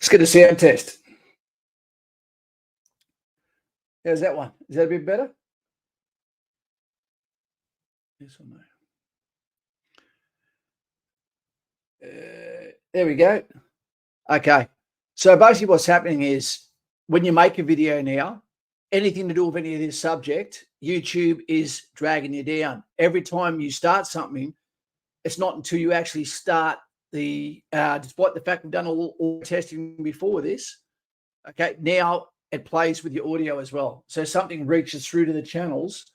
Let's get a sound test. How's that one? Is that a bit better? Yes or no? There we go. Okay. So basically what's happening is when you make a video now, anything to do with any of this subject, YouTube is dragging you down. Every time you start something, it's not until you actually start despite the fact we've done all testing before this, okay, now it plays with your audio as well. So something reaches through to the channels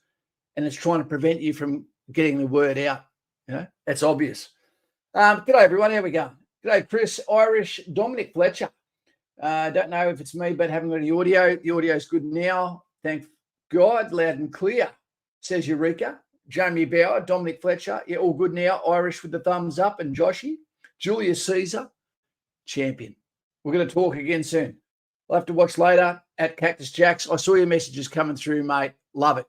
and it's trying to prevent you from getting the word out. You know, that's obvious. G'day, everyone. Here we go. G'day, Chris, Irish, Dominic Fletcher. Don't know if it's me, but haven't got any audio. The audio is good now. Thank God, loud and clear, says Eureka. Jamie Bauer, Dominic Fletcher. Yeah, all good now. Irish with the thumbs up and Joshy. Julius Caesar, champion. We're going to talk again soon. I'll have to watch later at Cactus Jacks. I saw your messages coming through, mate. Love it.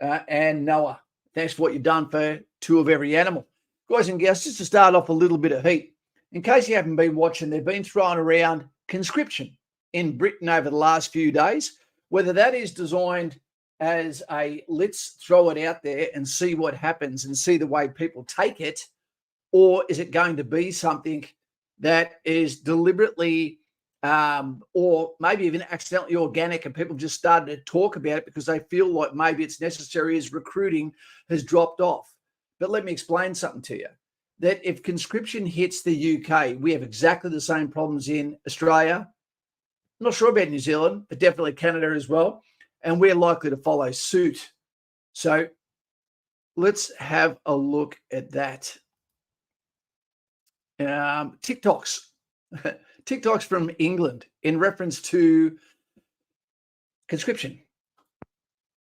And Noah, thanks for what you've done for Two of Every Animal. Guys and gals, just to start off a little bit of heat. In case you haven't been watching, they've been throwing around conscription in Britain over the last few days. Whether that is designed as a let's throw it out there and see what happens and see the way people take it, or is it going to be something that is deliberately or maybe even accidentally organic and people just started to talk about it because they feel like maybe it's necessary as recruiting has dropped off. But let me explain something to you, that if conscription hits the UK, we have exactly the same problems in Australia. I'm not sure about New Zealand, but definitely Canada as well. And we're likely to follow suit. So let's have a look at that. TikToks from England in reference to conscription.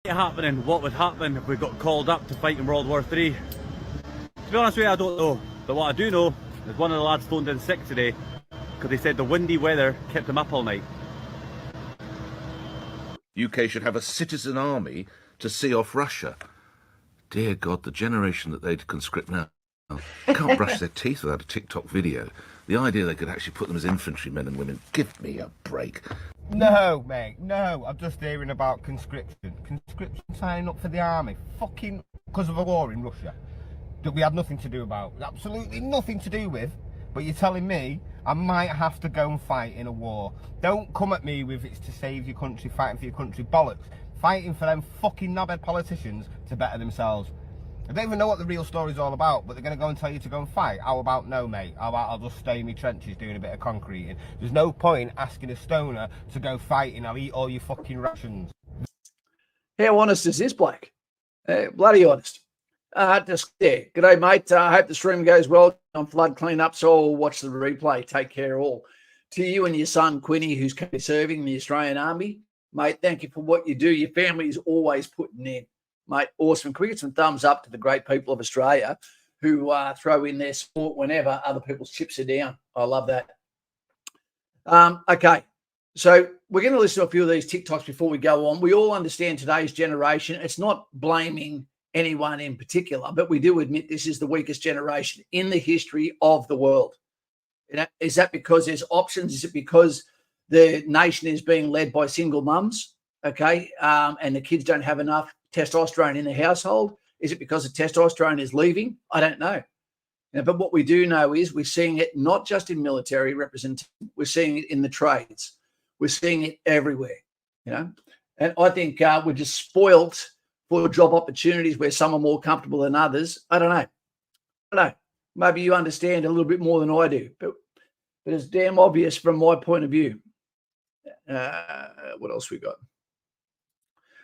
Happening, what would happen if we got called up to fight in World War III? To be honest with you, I don't know. But what I do know is one of the lads phoned in sick today because they said the windy weather kept him up all night. UK should have a citizen army to see off Russia. Dear God, the generation that they'd conscript now can't brush their teeth without a TikTok video. The idea they could actually put them as infantrymen and women, give me a break. No, mate, no. I'm just hearing about conscription. Conscription signing up for the army. Fucking because of a war in Russia that we had nothing to do about. Absolutely nothing to do with. But you're telling me I might have to go and fight in a war. Don't come at me with it's to save your country, fighting for your country. Bollocks. Fighting for them fucking knobhead politicians to better themselves. I don't even know what the real story's all about, but they're going to go and tell you to go and fight. How about no, mate? How about I'll just stay in my trenches doing a bit of concreting? There's no point asking a stoner to go fighting. I'll eat all your fucking rations. How honest is this, Blake? Bloody honest. Just there. G'day, mate. I hope the stream goes well on flood cleanup, so I'll watch the replay. Take care all. To you and your son, Quinny, who's currently serving in the Australian Army, mate, thank you for what you do. Your family is always putting in. Mate, awesome. Can we get some thumbs up to the great people of Australia who throw in their support whenever other people's chips are down? I love that. Okay, so we're going to listen to a few of these TikToks before we go on. We all understand today's generation. It's not blaming anyone in particular, but we do admit this is the weakest generation in the history of the world. Is that because there's options? Is it because the nation is being led by single mums, okay, and the kids don't have enough testosterone in the household? Is it because the testosterone is leaving? I don't know. But what we do know is we're seeing it not just in military representation, we're seeing it in the trades. We're seeing it everywhere, And I think we're just spoilt for job opportunities where some are more comfortable than others. I don't know. Maybe you understand a little bit more than I do, but it's damn obvious from my point of view. What else we got?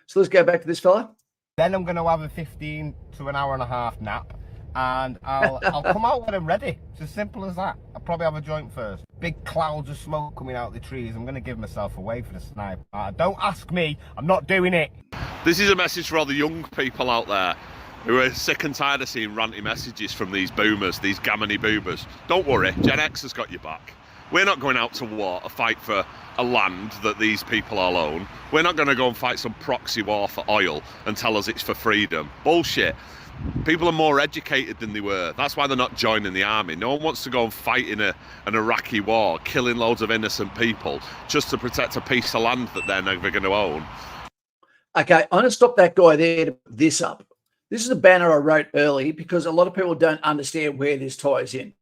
So let's go back to this fella. Then I'm going to have a 15 to an hour and a half nap, and I'll come out when I'm ready. It's as simple as that. I'll probably have a joint first. Big clouds of smoke coming out of the trees. I'm going to give myself away for the snipe. Don't ask me. I'm not doing it. This is a message for all the young people out there who are sick and tired of seeing ranty messages from these boomers, these gammony boomers. Don't worry, Gen X has got your back. We're not going out to war to fight for a land that these people all own. We're not going to go and fight some proxy war for oil and tell us it's for freedom. Bullshit. People are more educated than they were. That's why they're not joining the army. No one wants to go and fight in an Iraqi war, killing loads of innocent people just to protect a piece of land that they're never going to own. Okay, I'm going to stop that guy there to put this up. This is a banner I wrote early because a lot of people don't understand where this ties in.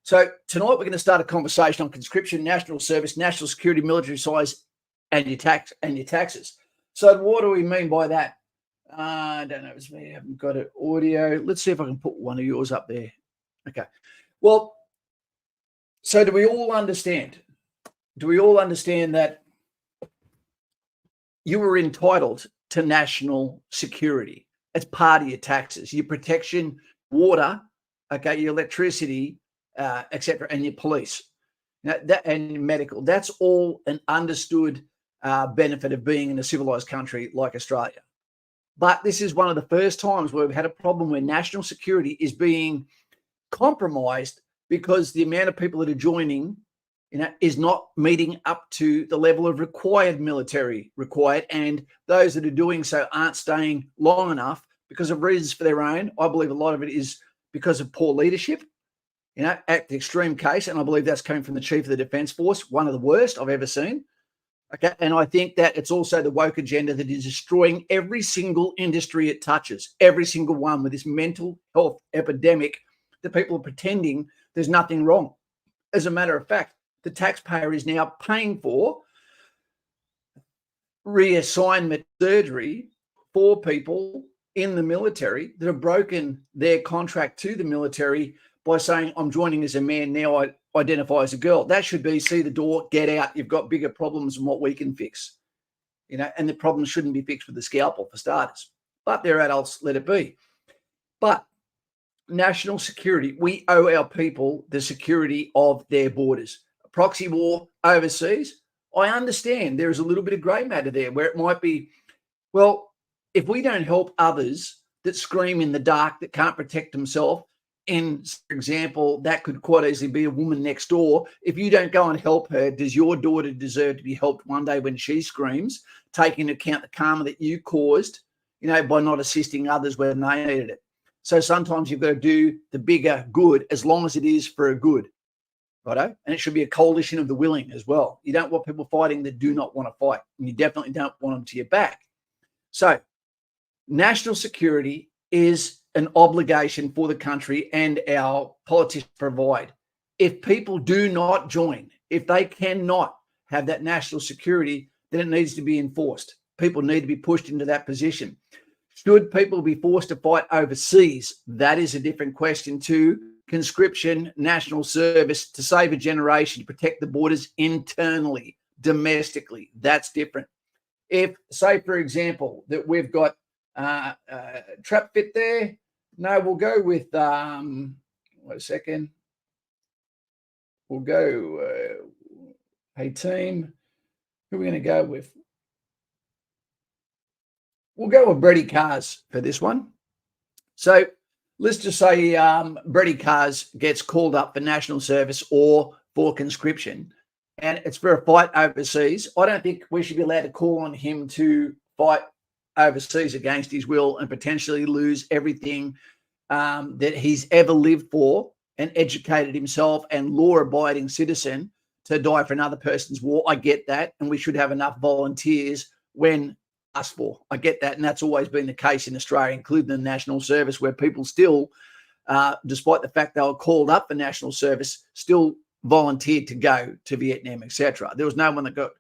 So tonight we're going to start a conversation on conscription, national service, national security, military size, and your taxes. So what do we mean by that? I don't know. It's me. I haven't got it audio. Let's see if I can put one of yours up there. Okay. Well, so do we all understand? Do we all understand that you were entitled to national security as part of your taxes, your protection, water, okay, your electricity, etc., and your police, and medical? That's all an understood benefit of being in a civilized country like Australia. But this is one of the first times where we've had a problem where national security is being compromised because the amount of people that are joining, is not meeting up to the level of military required, and those that are doing so aren't staying long enough because of reasons for their own. I believe a lot of it is because of poor leadership, at the extreme case, and I believe that's coming from the Chief of the Defence Force, one of the worst I've ever seen. Okay, and I think that it's also the woke agenda that is destroying every single industry it touches, every single one, with this mental health epidemic that people are pretending there's nothing wrong. As a matter of fact, the taxpayer is now paying for reassignment surgery for people in the military that have broken their contract to the military by saying, I'm joining as a man, now I identify as a girl. That should be, see the door, get out. You've got bigger problems than what we can fix. And the problems shouldn't be fixed with the scalpel for starters. But they're adults, let it be. But national security, we owe our people the security of their borders. A proxy war overseas, I understand there is a little bit of grey matter there where it might be, well, if we don't help others that scream in the dark, that can't protect themselves, for example, that could quite easily be a woman next door. If you don't go and help her, does your daughter deserve to be helped one day when she screams, taking into account the karma that you caused, by not assisting others when they needed it? So sometimes you've got to do the bigger good as long as it is for a good, righto? And it should be a coalition of the willing as well. You don't want people fighting that do not want to fight, and you definitely don't want them to your back. So national security is an obligation for the country, and our politicians provide. If people do not join, if they cannot have that national security, then it needs to be enforced. People need to be pushed into that position. Should people be forced to fight overseas? That is a different question too. Conscription, national service to save a generation, to protect the borders internally, domestically. That's different. If, say, for example, that we've got trap fit there. No, we'll go with, wait a second. We'll go, hey team, who are we going to go with? We'll go with Brady Cars for this one. So let's just say Brady Cars gets called up for national service or for conscription, and it's for a fight overseas. I don't think we should be allowed to call on him to fight overseas against his will and potentially lose everything that he's ever lived for and educated himself and law-abiding citizen to die for another person's war. I get that, and we should have enough volunteers when asked for. I get that, and that's always been the case in Australia, including the national service, where people still, despite the fact they were called up for national service, still volunteered to go to Vietnam, etc. There was no one that got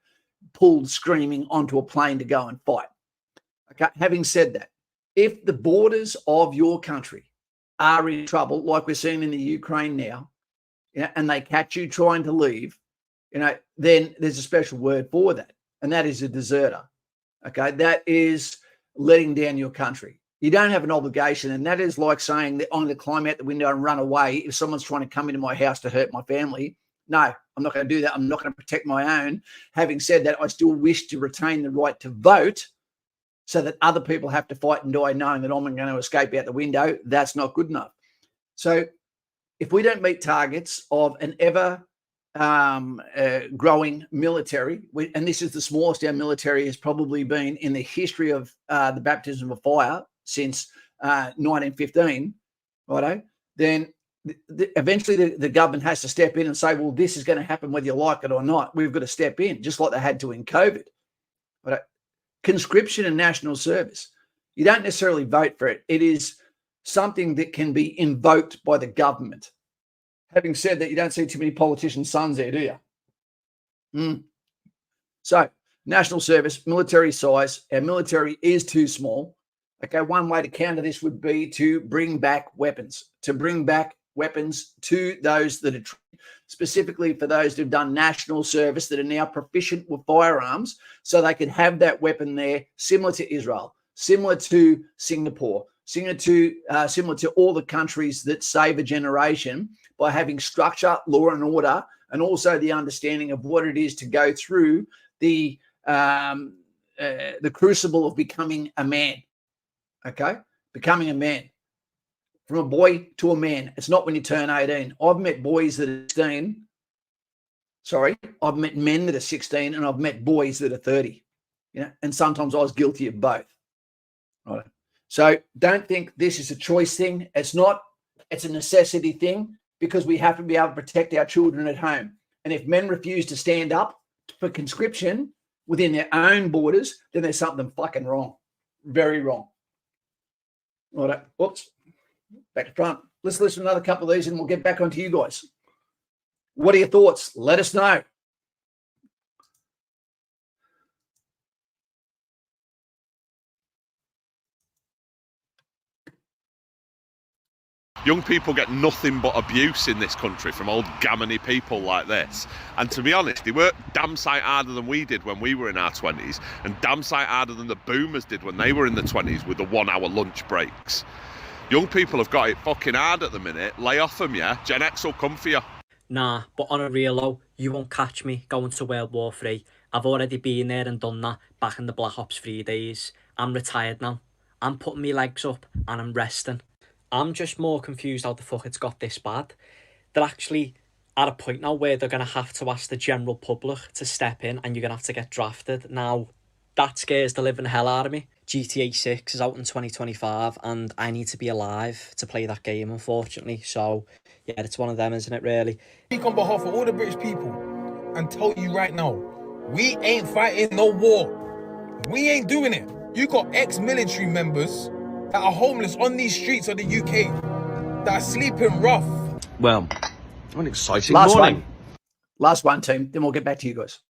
pulled screaming onto a plane to go and fight. Okay. Having said that, if the borders of your country are in trouble, like we're seeing in the Ukraine now, and they catch you trying to leave, then there's a special word for that, and that is a deserter. Okay, that is letting down your country. You don't have an obligation, and that is like saying that I'm going to climb out the window and run away if someone's trying to come into my house to hurt my family. No, I'm not going to do that. I'm not going to protect my own. Having said that, I still wish to retain the right to vote, so that other people have to fight and die knowing that I'm going to escape out the window. That's not good enough. So if we don't meet targets of an ever growing military, and this is the smallest our military has probably been in the history of the baptism of fire since 1915, righto, then eventually the government has to step in and say, well, this is going to happen whether you like it or not. We've got to step in, just like they had to in COVID. Right? Conscription and national service. You don't necessarily vote for it. It is something that can be invoked by the government. Having said that, you don't see too many politicians' sons there, do you? So, national service, military size. Our military is too small. Okay, one way to counter this would be to bring back weapons, to those that are specifically for those that have done national service that are now proficient with firearms, so they could have that weapon there, similar to Israel, similar to Singapore, similar to all the countries that save a generation by having structure, law and order, and also the understanding of what it is to go through the crucible of becoming a man. Okay, becoming a man. From a boy to a man. It's not when you turn 18. I've met boys that are 16. Sorry, I've met men that are 16, and I've met boys that are 30. And sometimes I was guilty of both. Right. So don't think this is a choice thing. It's not. It's a necessity thing, because we have to be able to protect our children at home. And if men refuse to stand up for conscription within their own borders, then there's something fucking wrong. Very wrong. Right. Whoops. Back to front. Let's listen to another couple of these and we'll get back onto you guys. What are your thoughts? Let us know. Young people get nothing but abuse in this country from old gammony people like this. And to be honest, they work damn sight harder than we did when we were in our 20s, and damn sight harder than the boomers did when they were in the 20s with the 1 hour lunch breaks. Young people have got it fucking hard at the minute. Lay off them, yeah? Gen X will come for you. Nah, but on a real low, you won't catch me going to World War III. I've already been there and done that back in the Black Ops 3 days. I'm retired now. I'm putting my legs up and I'm resting. I'm just more confused how the fuck it's got this bad. They're actually at a point now where they're going to have to ask the general public to step in and you're going to have to get drafted. Now, that scares the living hell out of me. GTA 6 is out in 2025 and I need to be alive to play that game, unfortunately. So, yeah, it's one of them, isn't it, really? Speak on behalf of all the British people and tell you right now, we ain't fighting no war. We ain't doing it. You got ex-military members that are homeless on these streets of the UK that are sleeping rough. Well, an exciting morning. Last one, team. Then we'll get back to you guys.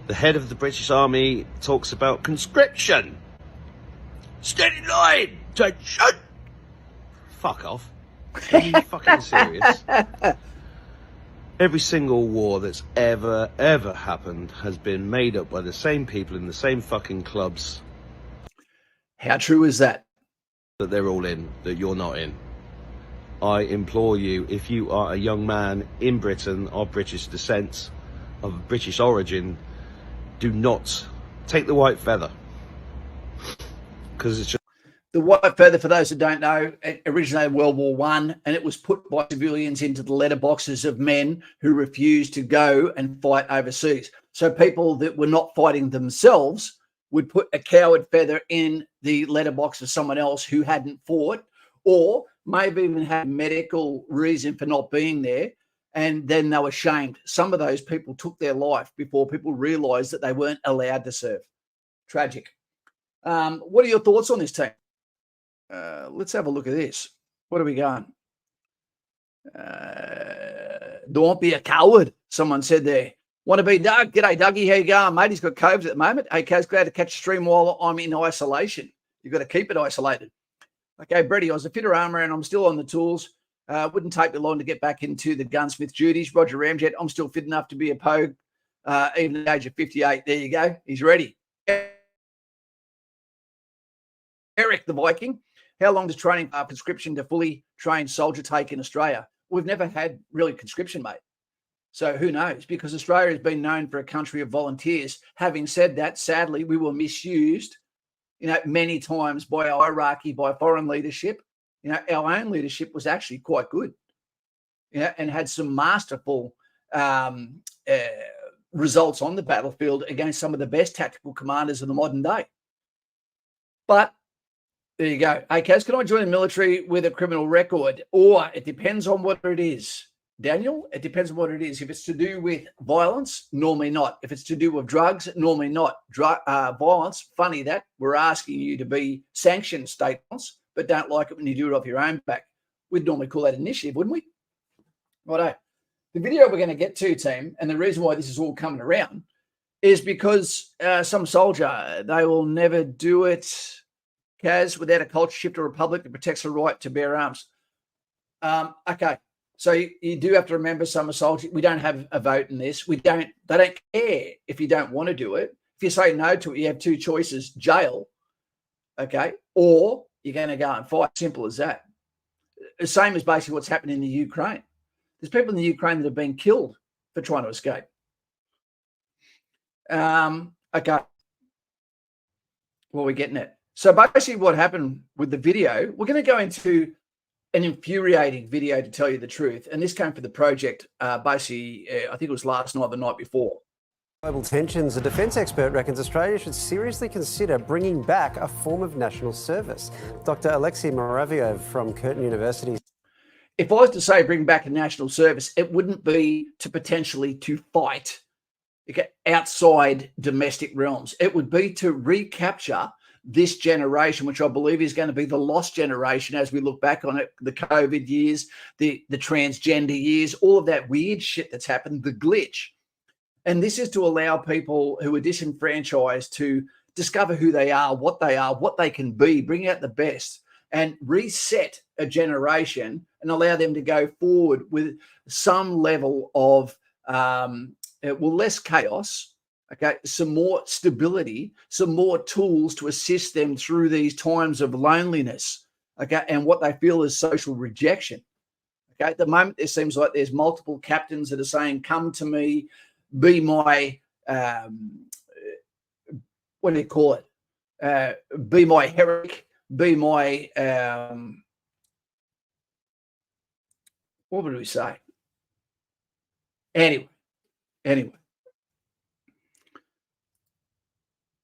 The head of the British Army talks about conscription. Steady line, attention. Fuck off. Are you fucking serious? Every single war that's ever happened has been made up by the same people in the same fucking clubs. How true is that? That they're all in, that you're not in. I implore you, if you are a young man in Britain of British descent, of British origin, do not take the white feather. Because it's just... The white feather, for those that don't know, it originated in World War I, and it was put by civilians into the letterboxes of men who refused to go and fight overseas. So people that were not fighting themselves would put a coward feather in the letterbox of someone else who hadn't fought, or maybe even had medical reason for not being there, and then they were shamed. Some of those people took their life before people realised that they weren't allowed to serve. Tragic. What are your thoughts on this, team? Let's have a look at this. What are we going? Don't be a coward, someone said there. Want to be Doug? G'day, Dougie. How you going, mate? He's got COVID at the moment. Hey, Kaz, glad to catch a stream while I'm in isolation. You've got to keep it isolated. Okay, Brady, I was a fitter armourer and I'm still on the tools. Wouldn't take me long to get back into the gunsmith duties. Roger Ramjet, I'm still fit enough to be a pogue, even at the age of 58. There you go. He's ready. Eric the Viking, how long does training conscription to fully trained soldier take in Australia? We've never had really conscription, mate. So who knows? Because Australia has been known for a country of volunteers. Having said that, sadly, we were misused, many times by hierarchy, by foreign leadership. Our own leadership was actually quite good, and had some masterful results on the battlefield against some of the best tactical commanders of the modern day. But there you go. Hey, Kaz, can I join the military with a criminal record? Or it depends on what it is. Daniel, it depends on what it is. If it's to do with violence, normally not. If it's to do with drugs, normally not. Violence, funny that. We're asking you to be sanctioned statements, but don't like it when you do it off your own back. We'd normally call that initiative, wouldn't we? Righto. The video we're going to get to, team, and the reason why this is all coming around is because some soldier, they will never do it, Kaz, without a culture shift or republic that protects the right to bear arms. Okay. So you do have to remember, some soldiers, we don't have a vote in this. They don't care if you don't want to do it. If you say no to it, you have two choices: jail, okay, or you're going to go and fight. Simple as that. The same as basically what's happening in the Ukraine. There's people in the Ukraine that have been killed for trying to escape. Okay. What are we getting at? So basically what happened with the video, we're going to go into an infuriating video, to tell you the truth. And this came for the project, basically, I think it was last night or the night before. Global tensions, a defence expert reckons Australia should seriously consider bringing back a form of national service. Dr. Alexei Moraviev from Curtin University. If I was to say bring back a national service, it wouldn't be to potentially to fight outside domestic realms. It would be to recapture this generation, which I believe is going to be the lost generation as we look back on it, the COVID years, the transgender years, all of that weird shit that's happened, the glitch. And this is to allow people who are disenfranchised to discover who they are, what they can be, bring out the best, and reset a generation and allow them to go forward with some level of, less chaos, okay, some more stability, some more tools to assist them through these times of loneliness, okay, and what they feel is social rejection. Okay, at the moment, it seems like there's multiple captains that are saying, come to me, be my, what do you call it? Be my Herrick, be my, what would we say? Anyway.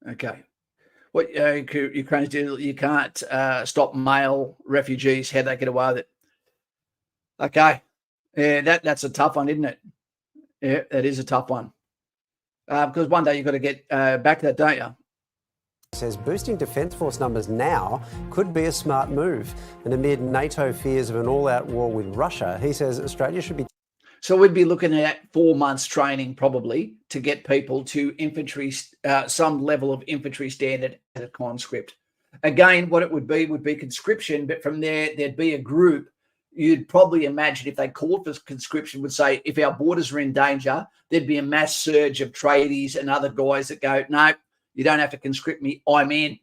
Okay. What Ukraine's doing, you can't stop male refugees. How they get away with it? Okay. Yeah, that's a tough one, isn't it? Yeah, that is a tough one. Because one day you've got to get back to that, don't you? Says boosting Defence Force numbers now could be a smart move. And amid NATO fears of an all-out war with Russia, he says Australia should be... So we'd be looking at 4 months training probably to get people to infantry, some level of infantry standard as a conscript. Again, what it would be conscription, but from there, there'd be a group. You'd probably imagine if they called for conscription would say, if our borders are in danger, there'd be a mass surge of tradies and other guys that go, no, you don't have to conscript me, I'm in.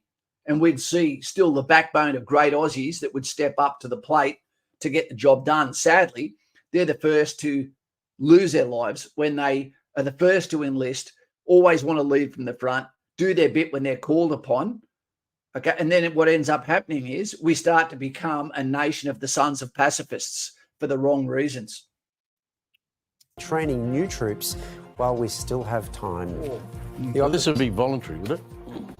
And we'd see still the backbone of great Aussies that would step up to the plate to get the job done. Sadly, they're the first to lose their lives when they are the first to enlist, always want to lead from the front, do their bit when they're called upon. Okay, and then what ends up happening is we start to become a nation of the sons of pacifists for the wrong reasons. Training new troops while we still have time. This would be voluntary, would it?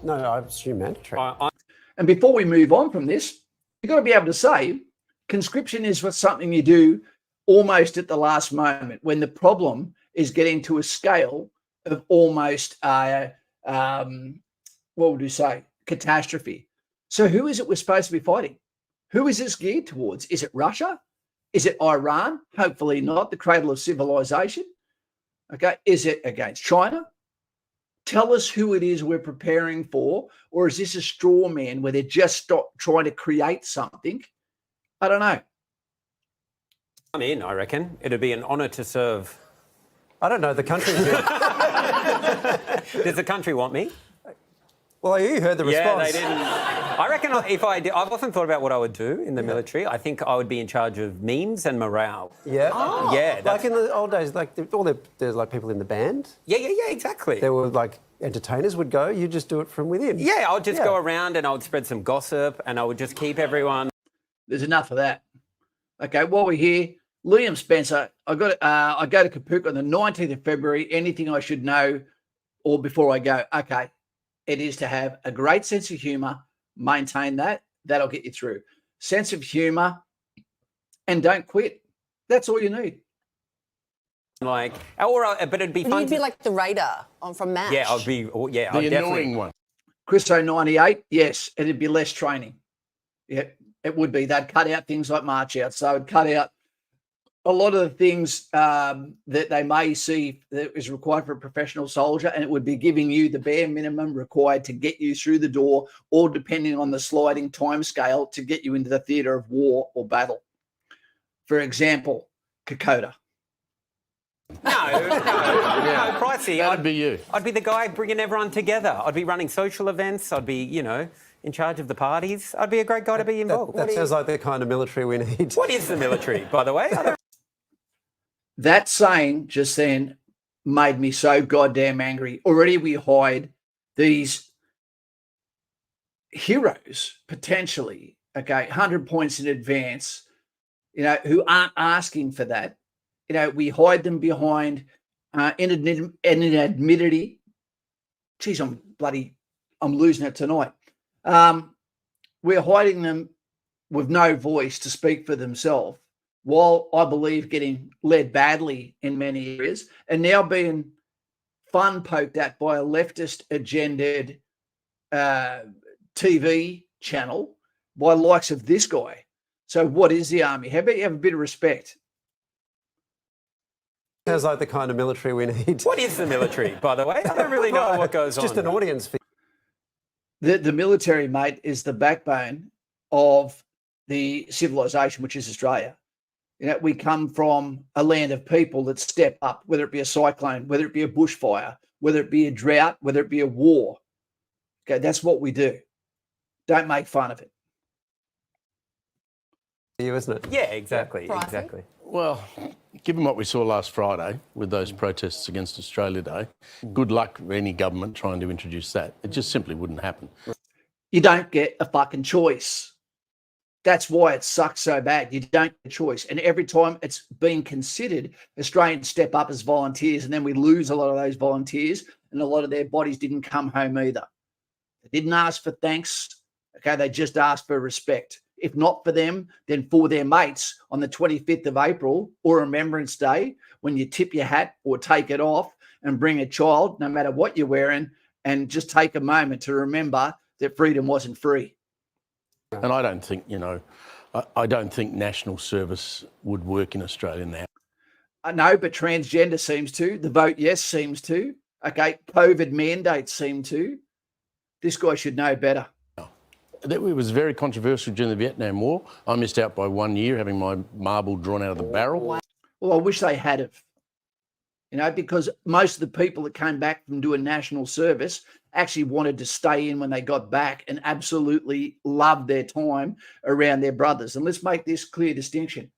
No, I assume mandatory. And before we move on from this, you've got to be able to say conscription is something you do almost at the last moment when the problem is getting to a scale of almost, what would you say, catastrophe. So who is it we're supposed to be fighting? Who is this geared towards? Is it Russia? Is it Iran? Hopefully not, the cradle of civilization. Okay, is it against China? Tell us who it is we're preparing for, or is this a straw man where they're just trying to create something? I don't know. I'm in, I reckon. It'd be an honour to serve. I don't know, the country... Does the country want me? Well, you heard the response. Yeah, they didn't. I reckon if I did, I've often thought about what I would do in the military. I think I would be in charge of memes and morale. Yeah? Oh. Yeah. Like in the old days, like there's like people in the band. Yeah, exactly. There were like entertainers would go, you just do it from within. Yeah, I would just go around and I would spread some gossip and I would just keep everyone... There's enough of that. Okay, while we're here, Liam Spencer, I go to Kapuk on the 19th of February. Anything I should know, or before I go, okay, it is to have a great sense of humour, maintain that. That'll get you through. Sense of humour, and don't quit. That's all you need. But it'd be fun. You'd be like the radar from MASH. Yeah, I'd be. Yeah, The I'd definitely. annoying one. Chris 98, yes, it'd be less training. Yeah, it would be. They'd cut out things like march out. So it'd cut out a lot of the things that they may see that is required for a professional soldier, and it would be giving you the bare minimum required to get you through the door, or depending on the sliding time scale, to get you into the theatre of war or battle. For example, Kokoda. No, Pricey. That'd be you. I'd be the guy bringing everyone together. I'd be running social events. I'd be, in charge of the parties. I'd be a great guy to be involved. That sounds like the kind of military we need. What is the military, by the way? That saying just then made me so goddamn angry. Already we hired these heroes, potentially, 100 points in advance, who aren't asking for that. We hide them behind inadmittedly. Geez, I'm losing it tonight. We're hiding them with no voice to speak for themselves, while I believe getting led badly in many areas, and now being fun poked at by a leftist agendaed TV channel by the likes of this guy. So what is the army? How about you have a bit of respect? Sounds like the kind of military we need. What is the military, by the way? I don't really know what goes on. Just an audience. The military, mate, is the backbone of the civilization, which is Australia. We come from a land of people that step up, whether it be a cyclone, whether it be a bushfire, whether it be a drought, whether it be a war. Okay, that's what we do. Don't make fun of it. You, isn't it? Yeah, exactly. Pricey. Exactly. Well, given what we saw last Friday with those protests against Australia Day, good luck for any government trying to introduce that. It just simply wouldn't happen. You don't get a fucking choice. That's why it sucks so bad. You don't get a choice. And every time it's been considered, Australians step up as volunteers, and then we lose a lot of those volunteers, and a lot of their bodies didn't come home either. They didn't ask for thanks. Okay, they just asked for respect. If not for them, then for their mates on the 25th of April or Remembrance Day, when you tip your hat or take it off and bring a child, no matter what you're wearing, and just take a moment to remember that freedom wasn't free. And I don't think, I don't think national service would work in Australia now. I know, but transgender seems to. The vote yes seems to. Okay, COVID mandates seem to. This guy should know better. It was very controversial during the Vietnam War. I missed out by 1 year having my marble drawn out of the barrel. Well, I wish they had have. Because most of the people that came back from doing national service actually wanted to stay in when they got back and absolutely loved their time around their brothers. And let's make this clear distinction.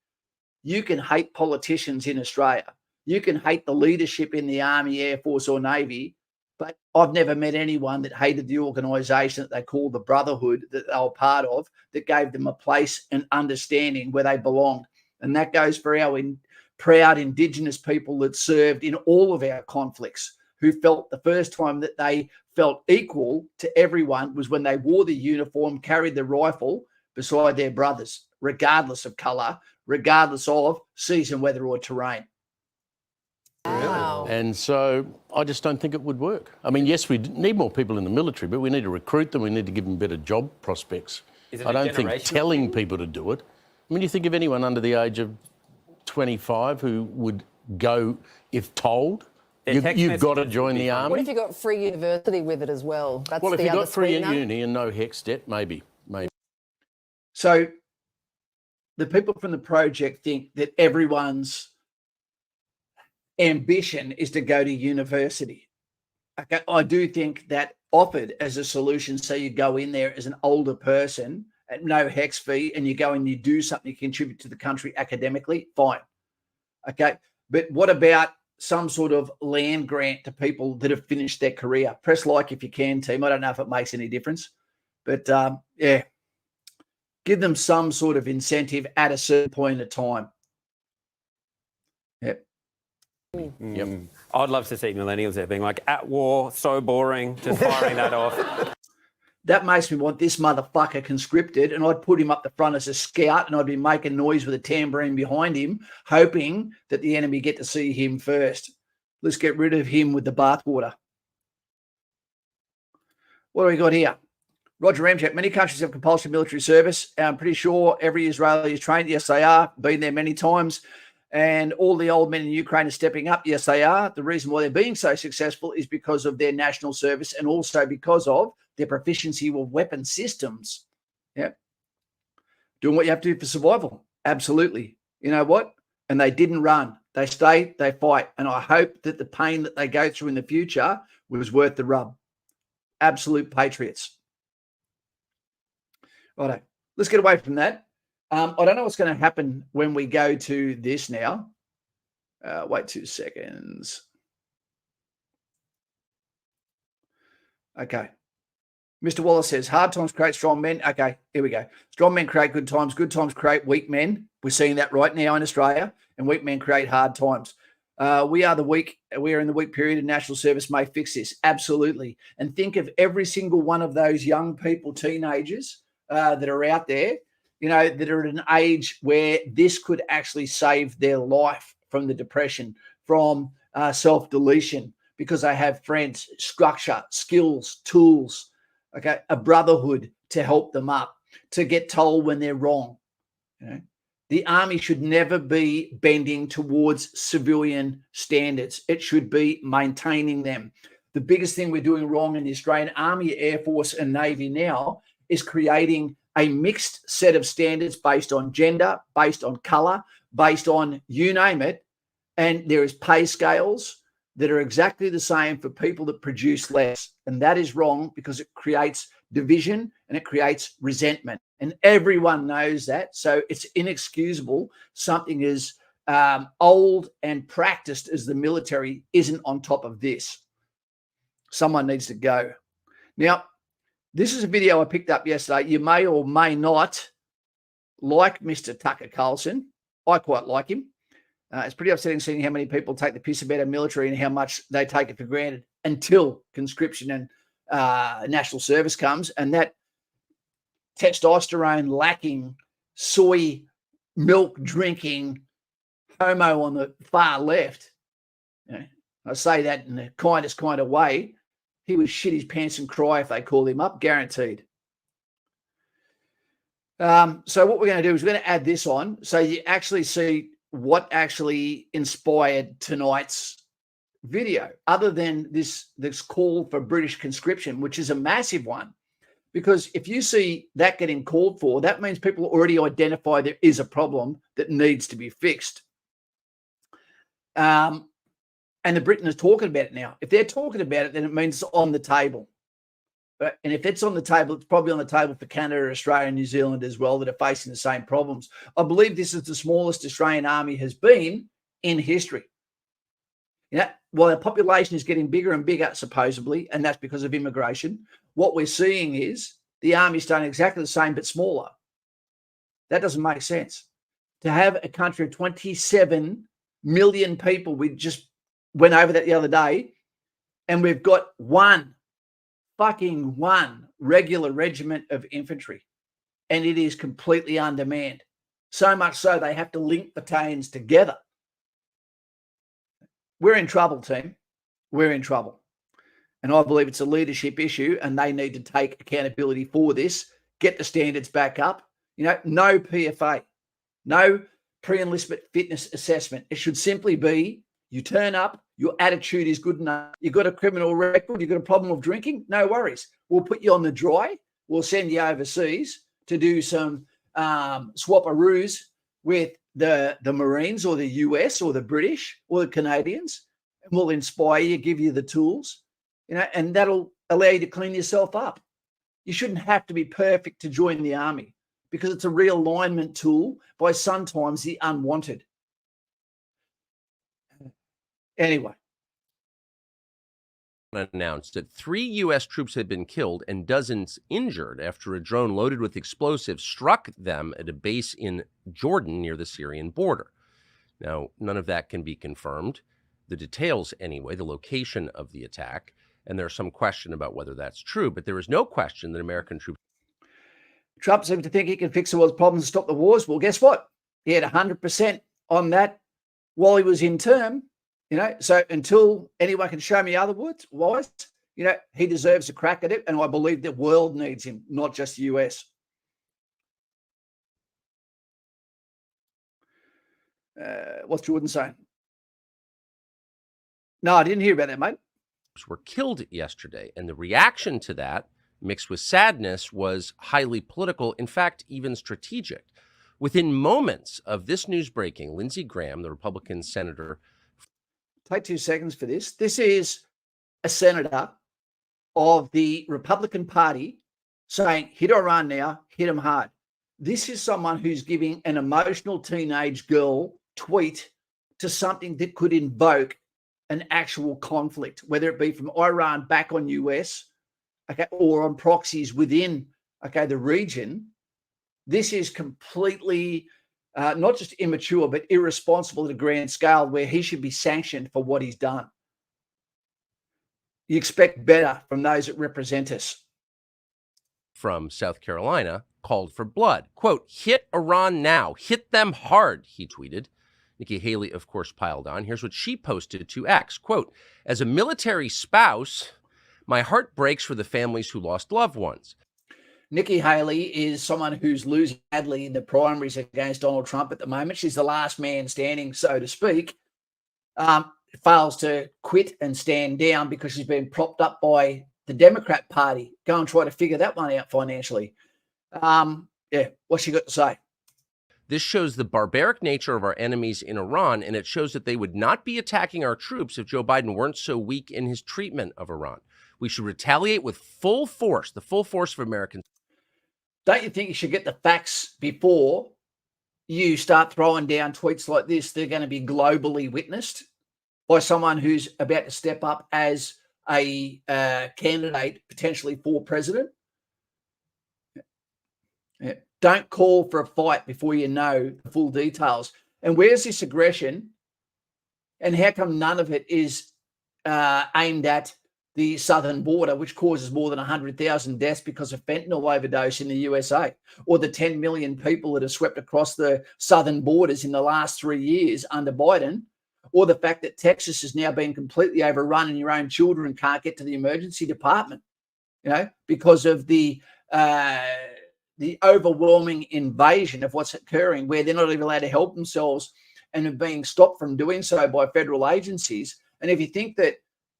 You can hate politicians in Australia. You can hate the leadership in the Army, Air Force or Navy, but I've never met anyone that hated the organisation that they call the Brotherhood that they were part of, that gave them a place and understanding where they belonged. And that goes for our proud Indigenous people that served in all of our conflicts, who felt the first time that they felt equal to everyone was when they wore the uniform, carried the rifle beside their brothers, regardless of colour, regardless of season, weather or terrain. Wow. And so I just don't think it would work. I mean, yes, we need more people in the military, but we need to recruit them. We need to give them better job prospects. I don't think telling people to do it. I mean, you think of anyone under the age of 25 who would go if told? You've got to join the army. What if you got free university with it as well? That's well, if the you other got free sweetener. uni and no HECS debt, maybe. So the people from the project think that everyone's ambition is to go to university. Okay, I do think that offered as a solution, so you go in there as an older person at no HECS fee and you go and you do something, you contribute to the country academically, fine. Okay, but what about some sort of land grant to people that have finished their career? Press like if you can, team. I don't know if it makes any difference, but yeah, give them some sort of incentive at a certain point of time. Yep. Yep. I'd love to see millennials there being like, at war, so boring, just firing that off. That makes me want this motherfucker conscripted, and I'd put him up the front as a scout, and I'd be making noise with a tambourine behind him, hoping that the enemy get to see him first. Let's get rid of him with the bathwater. What do we got here? Roger Ramchak, many countries have compulsory military service. I'm pretty sure every Israeli is trained. Yes, they are. Been there many times. And all the old men in Ukraine are stepping up. Yes, they are. The reason why they're being so successful is because of their national service and also because of their proficiency with weapon systems. Yep. Doing what you have to do for survival. Absolutely. You know what? And they didn't run. They stay, they fight. And I hope that the pain that they go through in the future was worth the rub. Absolute patriots. Righto. Let's get away from that. I don't know what's going to happen when we go to this now. Wait 2 seconds. Okay. Mr. Wallace says, hard times create strong men. Okay, here we go. Strong men create good times create weak men. We're seeing that right now in Australia, and weak men create hard times. We are in the weak period, and national service may fix this. Absolutely. And think of every single one of those young people, teenagers that are out there, you know, that are at an age where this could actually save their life from the depression, from self-deletion, because they have friends, structure, skills, tools, okay, a brotherhood to help them up, to get told when they're wrong. You know? The army should never be bending towards civilian standards. It should be maintaining them. The biggest thing we're doing wrong in the Australian Army, Air Force and Navy now is creating a mixed set of standards based on gender, based on colour, based on you name it. And there is pay scales that are exactly the same for people that produce less. And that is wrong because it creates division and it creates resentment. And everyone knows that. So it's inexcusable. Something as old and practiced as the military isn't on top of this. Someone needs to go. Now, this is a video I picked up yesterday. You may or may not like Mr. Tucker Carlson. I quite like him. It's pretty upsetting seeing how many people take the piss about our military and how much they take it for granted until conscription and national service comes. And that testosterone lacking, soy milk drinking homo on the far left, you know, I say that in the kindest kind of way, he would shit his pants and cry if they called him up, guaranteed. So what we're going to do is we're going to add this on so you actually see what actually inspired tonight's video, other than this call for British conscription, which is a massive one. Because if you see that getting called for, that means people already identify there is a problem that needs to be fixed. And the Britain is talking about it now. If they're talking about it, then it means it's on the table. And if it's on the table, it's probably on the table for Canada, Australia, and New Zealand as well that are facing the same problems. I believe this is the smallest Australian army has been in history. You know, while our population is getting bigger and bigger, supposedly, and that's because of immigration, what we're seeing is the army's done exactly the same but smaller. That doesn't make sense. To have a country of 27 million people, we just went over that the other day, and we've got one regular regiment of infantry, and it is completely undermanned. So much so they have to link battalions together. We're in trouble, team. We're in trouble. And I believe it's a leadership issue, and they need to take accountability for this, get the standards back up. You know, no PFA, no pre-enlistment fitness assessment. It should simply be you turn up, your attitude is good enough. You've got a criminal record, you've got a problem of drinking, no worries. We'll put you on the dry. We'll send you overseas to do some swap-a-roos with the Marines or the US or the British or the Canadians, and we'll inspire you, give you the tools, you know, and that'll allow you to clean yourself up. You shouldn't have to be perfect to join the army because it's a realignment tool by sometimes the unwanted. Anyway. Announced that 3 U.S. troops had been killed and dozens injured after a drone loaded with explosives struck them at a base in Jordan near the Syrian border. Now, none of that can be confirmed. The details, anyway, the location of the attack, and there's some question about whether that's true, but there is no question that American troops. Trump seems to think he can fix the world's problems and stop the wars. Well, guess what? He had 100% on that while he was in term, so until anyone can show me otherwise, he deserves a crack at it. And I believe the world needs him, not just the US. What's Jordan saying? No, I didn't hear about that, mate. Were killed yesterday, and the reaction to that, mixed with sadness, was highly political, in fact, even strategic. Within moments of this news breaking, Lindsey Graham, the Republican senator... Take 2 seconds for this. This is a senator of the Republican Party saying, hit Iran now, hit them hard. This is someone who's giving an emotional teenage girl tweet to something that could invoke an actual conflict, whether it be from Iran back on US, or on proxies within, the region. This is completely not just immature, but irresponsible at a grand scale, where he should be sanctioned for what he's done. You expect better from those that represent us. From South Carolina called for blood. Quote, hit Iran now, hit them hard, he tweeted. Nikki Haley, of course, piled on. Here's what she posted to X. Quote, as a military spouse, my heart breaks for the families who lost loved ones. Nikki Haley is someone who's losing badly in the primaries against Donald Trump at the moment. She's the last man standing, so to speak. Fails to quit and stand down because she's been propped up by the Democrat Party. Go and try to figure that one out financially. What's she got to say? This shows the barbaric nature of our enemies in Iran, and it shows that they would not be attacking our troops if Joe Biden weren't so weak in his treatment of Iran. We should retaliate with full force, the full force of Americans. Don't you think you should get the facts before you start throwing down tweets like this? They're going to be globally witnessed by someone who's about to step up as a candidate potentially for president. Don't call for a fight before you know the full details. And where's this aggression? And how come none of it is aimed at the southern border, which causes more than 100,000 deaths because of fentanyl overdose in the USA, or the 10 million people that have swept across the southern borders in the last 3 years under Biden, or the fact that Texas has now been completely overrun and your own children can't get to the emergency department, because of the overwhelming invasion of what's occurring, where they're not even allowed to help themselves and are being stopped from doing so by federal agencies. And if you think that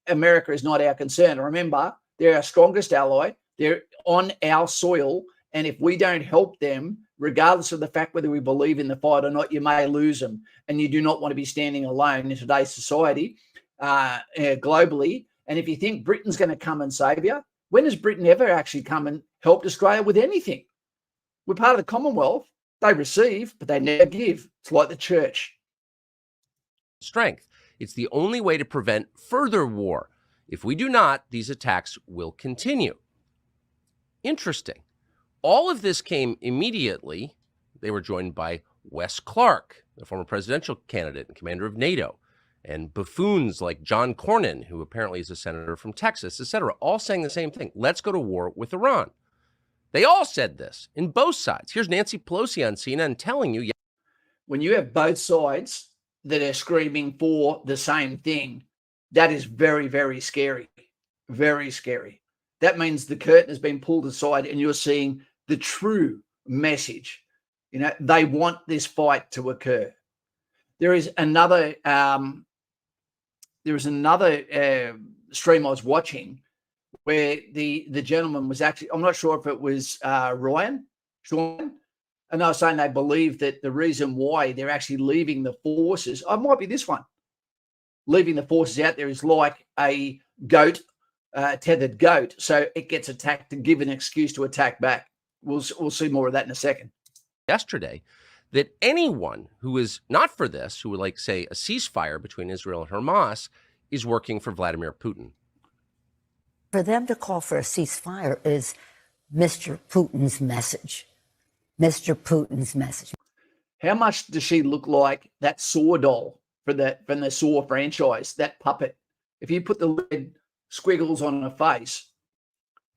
America is not our concern, remember, they're our strongest ally. They're on our soil. And if we don't help them, regardless of the fact whether we believe in the fight or not, you may lose them. And you do not want to be standing alone in today's society, globally. And if you think Britain's going to come and save you, when has Britain ever actually come and helped Australia with anything? We're part of the Commonwealth. They receive, but they never give. It's like the church. Strength. It's the only way to prevent further war. If we do not, these attacks will continue. Interesting. All of this came immediately. They were joined by Wes Clark, the former presidential candidate and commander of NATO, and buffoons like John Cornyn, who apparently is a senator from Texas, etc., all saying the same thing. Let's go to war with Iran. They all said this in both sides. Here's Nancy Pelosi on CNN telling you. When you have both sides that are screaming for the same thing, that is very, very scary. Very scary. That means the curtain has been pulled aside and you're seeing the true message. They want this fight to occur. There is another stream I was watching where the gentleman was actually, I'm not sure if it was Sean, and they were saying they believe that the reason why they're actually leaving the forces, it might be this one, leaving the forces out there is like a goat, tethered goat, so it gets attacked and give an excuse to attack back. We'll see more of that in a second. Yesterday, that anyone who is not for this, who would like, say, a ceasefire between Israel and Hamas, is working for Vladimir Putin. For them to call for a ceasefire is Mr. Putin's message. Mr. Putin's message. How much does she look like that Saw doll from the Saw franchise, that puppet? If you put the red squiggles on her face,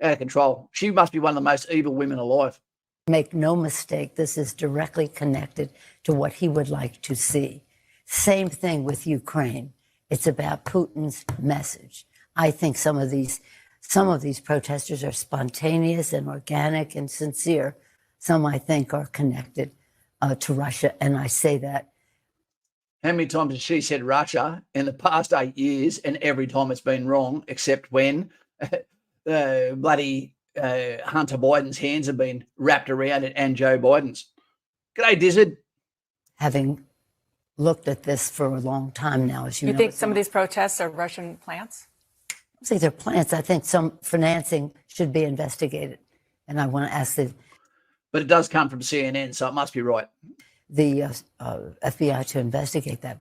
out of control. She must be one of the most evil women alive. Make no mistake, this is directly connected to what he would like to see. Same thing with Ukraine. It's about Putin's message. I think some of these protesters are spontaneous and organic and sincere. Some, I think, are connected to Russia, and I say that. How many times has she said Russia in the past 8 years, and every time it's been wrong, except when bloody Hunter Biden's hands have been wrapped around it and Joe Biden's. G'day, Dizzard. Having looked at this for a long time now, as you know. You think some of these protests are Russian plants? I don't think they're plants. I think some financing should be investigated. And I want to ask But it does come from CNN, so it must be right. The FBI to investigate that.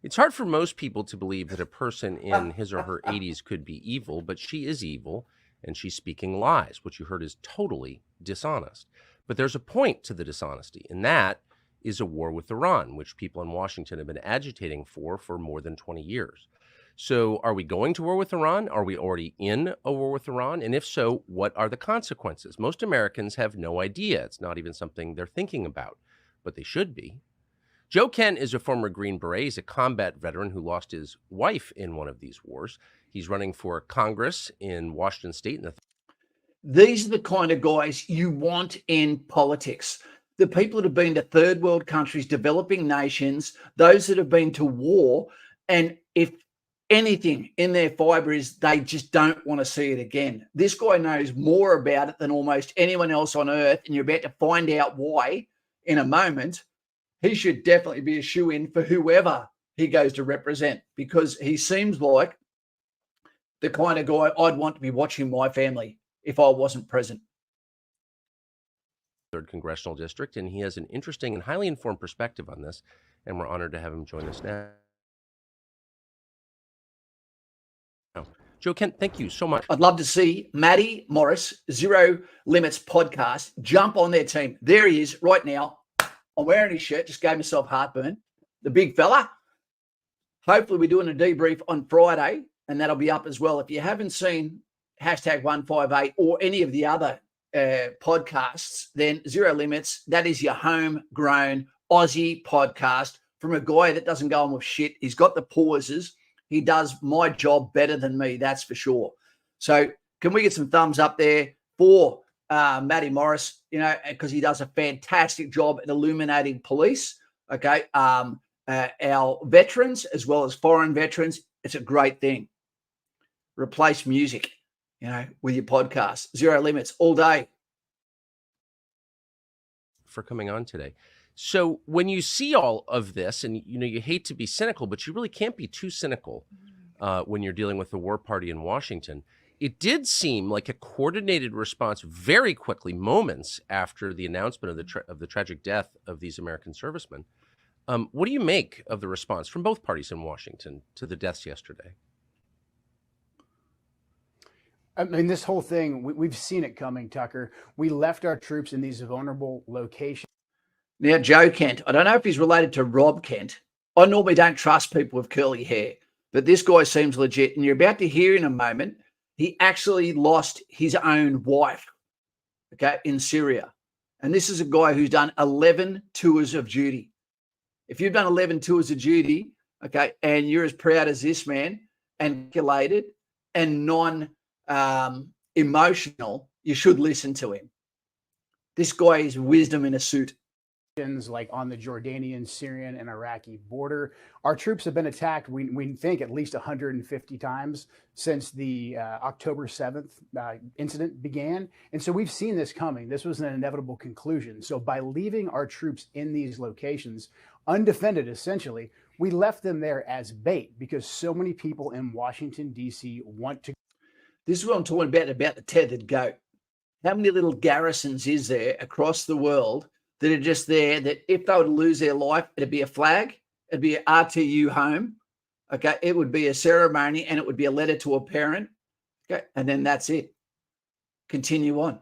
It's hard for most people to believe that a person in his or her 80s could be evil, but she is evil, and she's speaking lies. What you heard is totally dishonest. But there's a point to the dishonesty, and that is a war with Iran, which people in Washington have been agitating for more than 20 years. So are we going to war with Iran? Are we already in a war with Iran? And if so, what are the consequences? Most Americans have no idea. It's not even something they're thinking about, but they should be. Joe Kent is a former Green Beret. He's a combat veteran who lost his wife in one of these wars. He's running for Congress in Washington State. These are the kind of guys you want in politics. The people that have been to third world countries, developing nations, those that have been to war, and if anything in their fibre is they just don't want to see it again. This guy knows more about it than almost anyone else on earth, and you're about to find out why in a moment. He should definitely be a shoo-in for whoever he goes to represent, because he seems like the kind of guy I'd want to be watching my family if I wasn't present. 3rd Congressional District, and he has an interesting and highly informed perspective on this, and we're honored to have him join us now. Joe Kent, thank you so much. I'd love to see Matty Morris, Zero Limits podcast, jump on their team. There he is right now. I'm wearing his shirt, just gave myself heartburn. The big fella. Hopefully we're doing a debrief on Friday, and that'll be up as well. If you haven't seen #158 or any of the other podcasts, then Zero Limits, that is your homegrown Aussie podcast from a guy that doesn't go on with shit. He's got the pauses. He does my job better than me, that's for sure. So can we get some thumbs up there for Matty Morris, because he does a fantastic job at illuminating police, okay, our veterans as well as foreign veterans. It's a great thing. Replace music, with your podcast. Zero Limits all day. For coming on today. So when you see all of this, and you hate to be cynical, but you really can't be too cynical when you're dealing with the war party in Washington. It did seem like a coordinated response very quickly, moments after the announcement of the tragic death of these American servicemen. What do you make of the response from both parties in Washington to the deaths yesterday? I mean, this whole thing, we've seen it coming, Tucker. We left our troops in these vulnerable locations. Now, Joe Kent, I don't know if he's related to Rob Kent. I normally don't trust people with curly hair, but this guy seems legit. And you're about to hear in a moment, he actually lost his own wife, okay, in Syria. And this is a guy who's done 11 tours of duty. If you've done 11 tours of duty, okay, and you're as proud as this man, and calculated and non-emotional, you should listen to him. This guy is wisdom in a suit. Like on the Jordanian, Syrian, and Iraqi border. Our troops have been attacked, we think, at least 150 times since the October 7th incident began. And so we've seen this coming. This was an inevitable conclusion. So by leaving our troops in these locations, undefended essentially, we left them there as bait because so many people in Washington, D.C. want to. This is what I'm talking about the tethered goat. How many little garrisons is there across the world that are just there, that if they were to lose their life, it'd be a flag, it'd be an RTU home, okay? It would be a ceremony, and it would be a letter to a parent, okay? And then that's it. Continue on.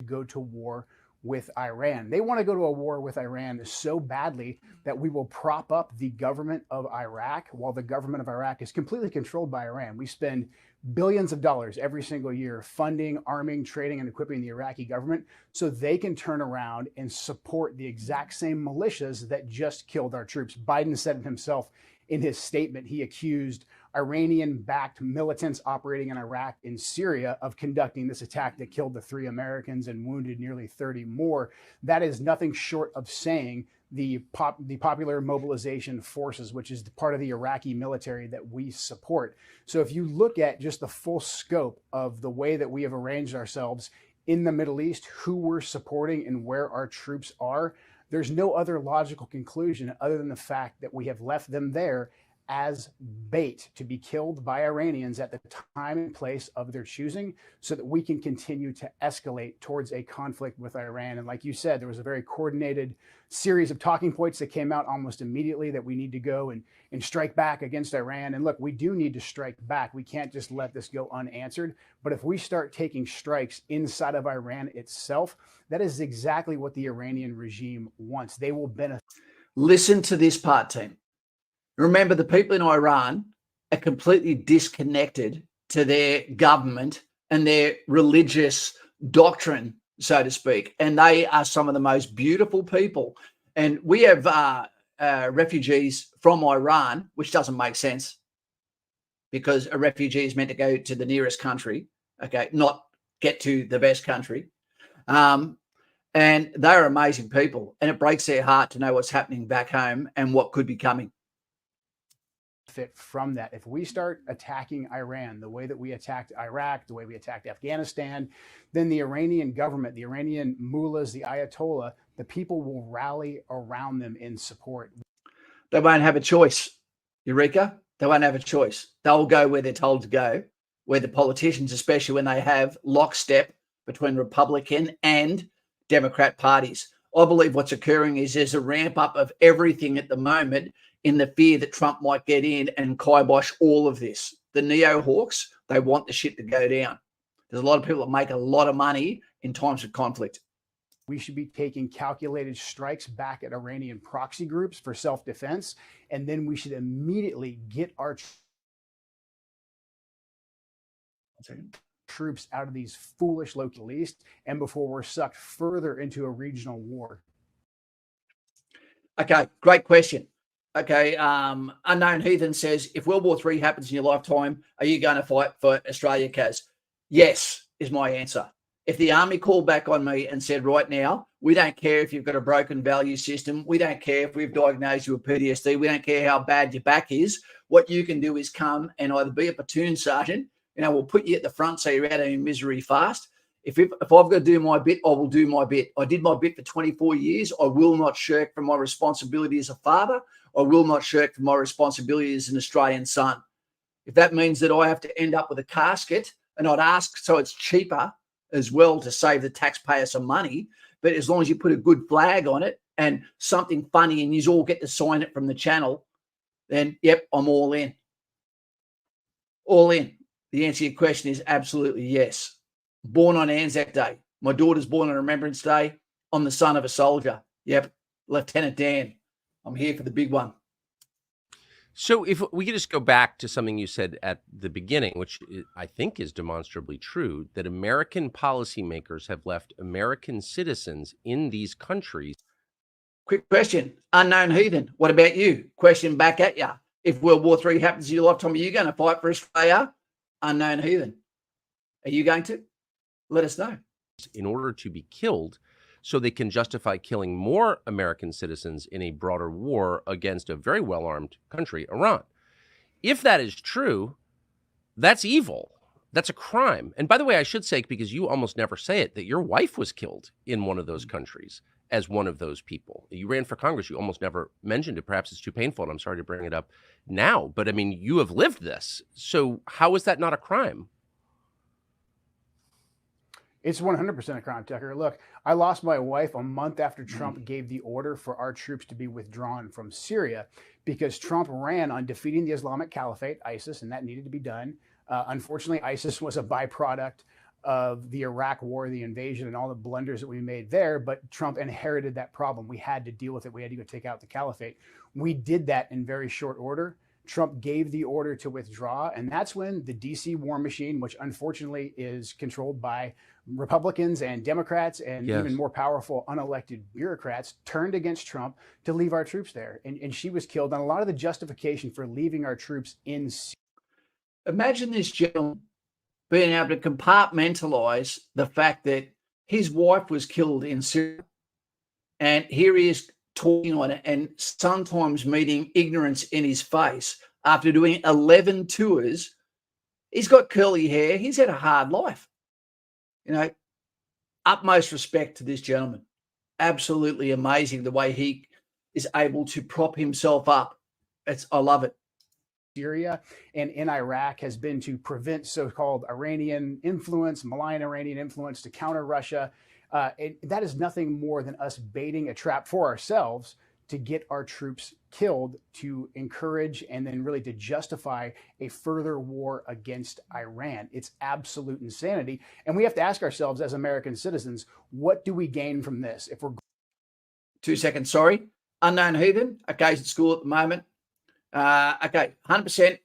Go to war with Iran. They want to go to a war with Iran so badly that we will prop up the government of Iraq while the government of Iraq is completely controlled by Iran. We spend billions of dollars every single year funding, arming, training, and equipping the Iraqi government so they can turn around and support the exact same militias that just killed our troops. Biden said it himself in his statement. He accused Iranian-backed militants operating in Iraq and Syria of conducting this attack that killed the 3 Americans and wounded nearly 30 more. That is nothing short of saying the Popular Mobilization Forces, which is part of the Iraqi military that we support. So if you look at just the full scope of the way that we have arranged ourselves in the Middle East, who we're supporting and where our troops are, there's no other logical conclusion other than the fact that we have left them there as bait to be killed by Iranians at the time and place of their choosing so that we can continue to escalate towards a conflict with Iran. And like you said, there was a very coordinated series of talking points that came out almost immediately that we need to go and strike back against Iran. And look, we do need to strike back. We can't just let this go unanswered. But if we start taking strikes inside of Iran itself, that is exactly what the Iranian regime wants. They will benefit. Listen to this part, team. Remember, the people in Iran are completely disconnected to their government and their religious doctrine, so to speak. And they are some of the most beautiful people. And we have refugees from Iran, which doesn't make sense because a refugee is meant to go to the nearest country, okay, not get to the best country. And they're amazing people. And it breaks their heart to know what's happening back home and what could be coming. From that, if we start attacking Iran the way that we attacked Iraq, the way we attacked Afghanistan, then the Iranian government, the Iranian mullahs, the Ayatollah, the people will rally around them in support. They won't have a choice, Eureka. They won't have a choice. They'll go where they're told to go, where the politicians, especially when they have lockstep between Republican and Democrat parties. I believe what's occurring is there's a ramp up of everything at the moment in the fear that Trump might get in and kibosh all of this. The neo-hawks, they want the shit to go down. There's a lot of people that make a lot of money in times of conflict. We should be taking calculated strikes back at Iranian proxy groups for self-defense, and then we should immediately get our troops out of these foolish local east and before we're sucked further into a regional war. Okay, great question. Okay, Unknown Heathen says, if World War III happens in your lifetime, are you going to fight for Australia, Kaz? Yes, is my answer. If the army called back on me and said, right now, we don't care if you've got a broken value system, we don't care if we've diagnosed you with PTSD, we don't care how bad your back is, what you can do is come and either be a platoon sergeant, we'll put you at the front so you're out of your misery fast. If I've got to do my bit, I will do my bit. I did my bit for 24 years. I will not shirk from my responsibility as a father. I will not shirk from my responsibility as an Australian son. If that means that I have to end up with a casket, and I'd ask so it's cheaper as well to save the taxpayer some money, but as long as you put a good flag on it and something funny and you all get to sign it from the channel, then, yep, I'm all in. All in. The answer to your question is absolutely yes. Born on Anzac Day. My daughter's born on Remembrance Day. I'm the son of a soldier. Yep, Lieutenant Dan. I'm here for the big one. So if we could just go back to something you said at the beginning, which I think is demonstrably true, that American policymakers have left American citizens in these countries. Quick question. Unknown Heathen, what about you? Question back at you. If World War III happens in your lifetime, are you going to fight for Australia? Unknown Heathen. Are you going to? Let us know. In order to be killed, so they can justify killing more American citizens in a broader war against a very well-armed country, Iran. If that is true, that's evil. That's a crime. And by the way, I should say, because you almost never say it, that your wife was killed in one of those countries as one of those people. You ran for Congress. You almost never mentioned it. Perhaps it's too painful, and I'm sorry to bring it up now. But, I mean, you have lived this. So how is that not a crime? It's 100% a crime, Tucker. Look, I lost my wife a month after Trump gave the order for our troops to be withdrawn from Syria because Trump ran on defeating the Islamic Caliphate, ISIS, and that needed to be done. Unfortunately, ISIS was a byproduct of the Iraq war, the invasion, and all the blunders that we made there. But Trump inherited that problem. We had to deal with it. We had to go take out the caliphate. We did that in very short order. Trump gave the order to withdraw. And that's when the DC war machine, which unfortunately is controlled by Republicans and Democrats and even more powerful unelected bureaucrats, turned against Trump to leave our troops there. And she was killed. And a lot of the justification for leaving our troops in Syria. Imagine this gentleman being able to compartmentalize the fact that his wife was killed in Syria. And here he is talking on it and sometimes meeting ignorance in his face after doing 11 tours. He's got curly hair. He's had a hard life. You know, utmost respect to this gentleman. Absolutely amazing the way he is able to prop himself up. I love it. Syria and in Iraq has been to prevent so-called Iranian influence, malign Iranian influence, to counter Russia. And that is nothing more than us baiting a trap for ourselves to get our troops killed, to encourage and then really to justify a further war against Iran. It's absolute insanity. And we have to ask ourselves as American citizens, what do we gain from this? If we're 2 seconds, sorry. Unknown heathen. Okay, he's at school at the moment. Okay, 100%.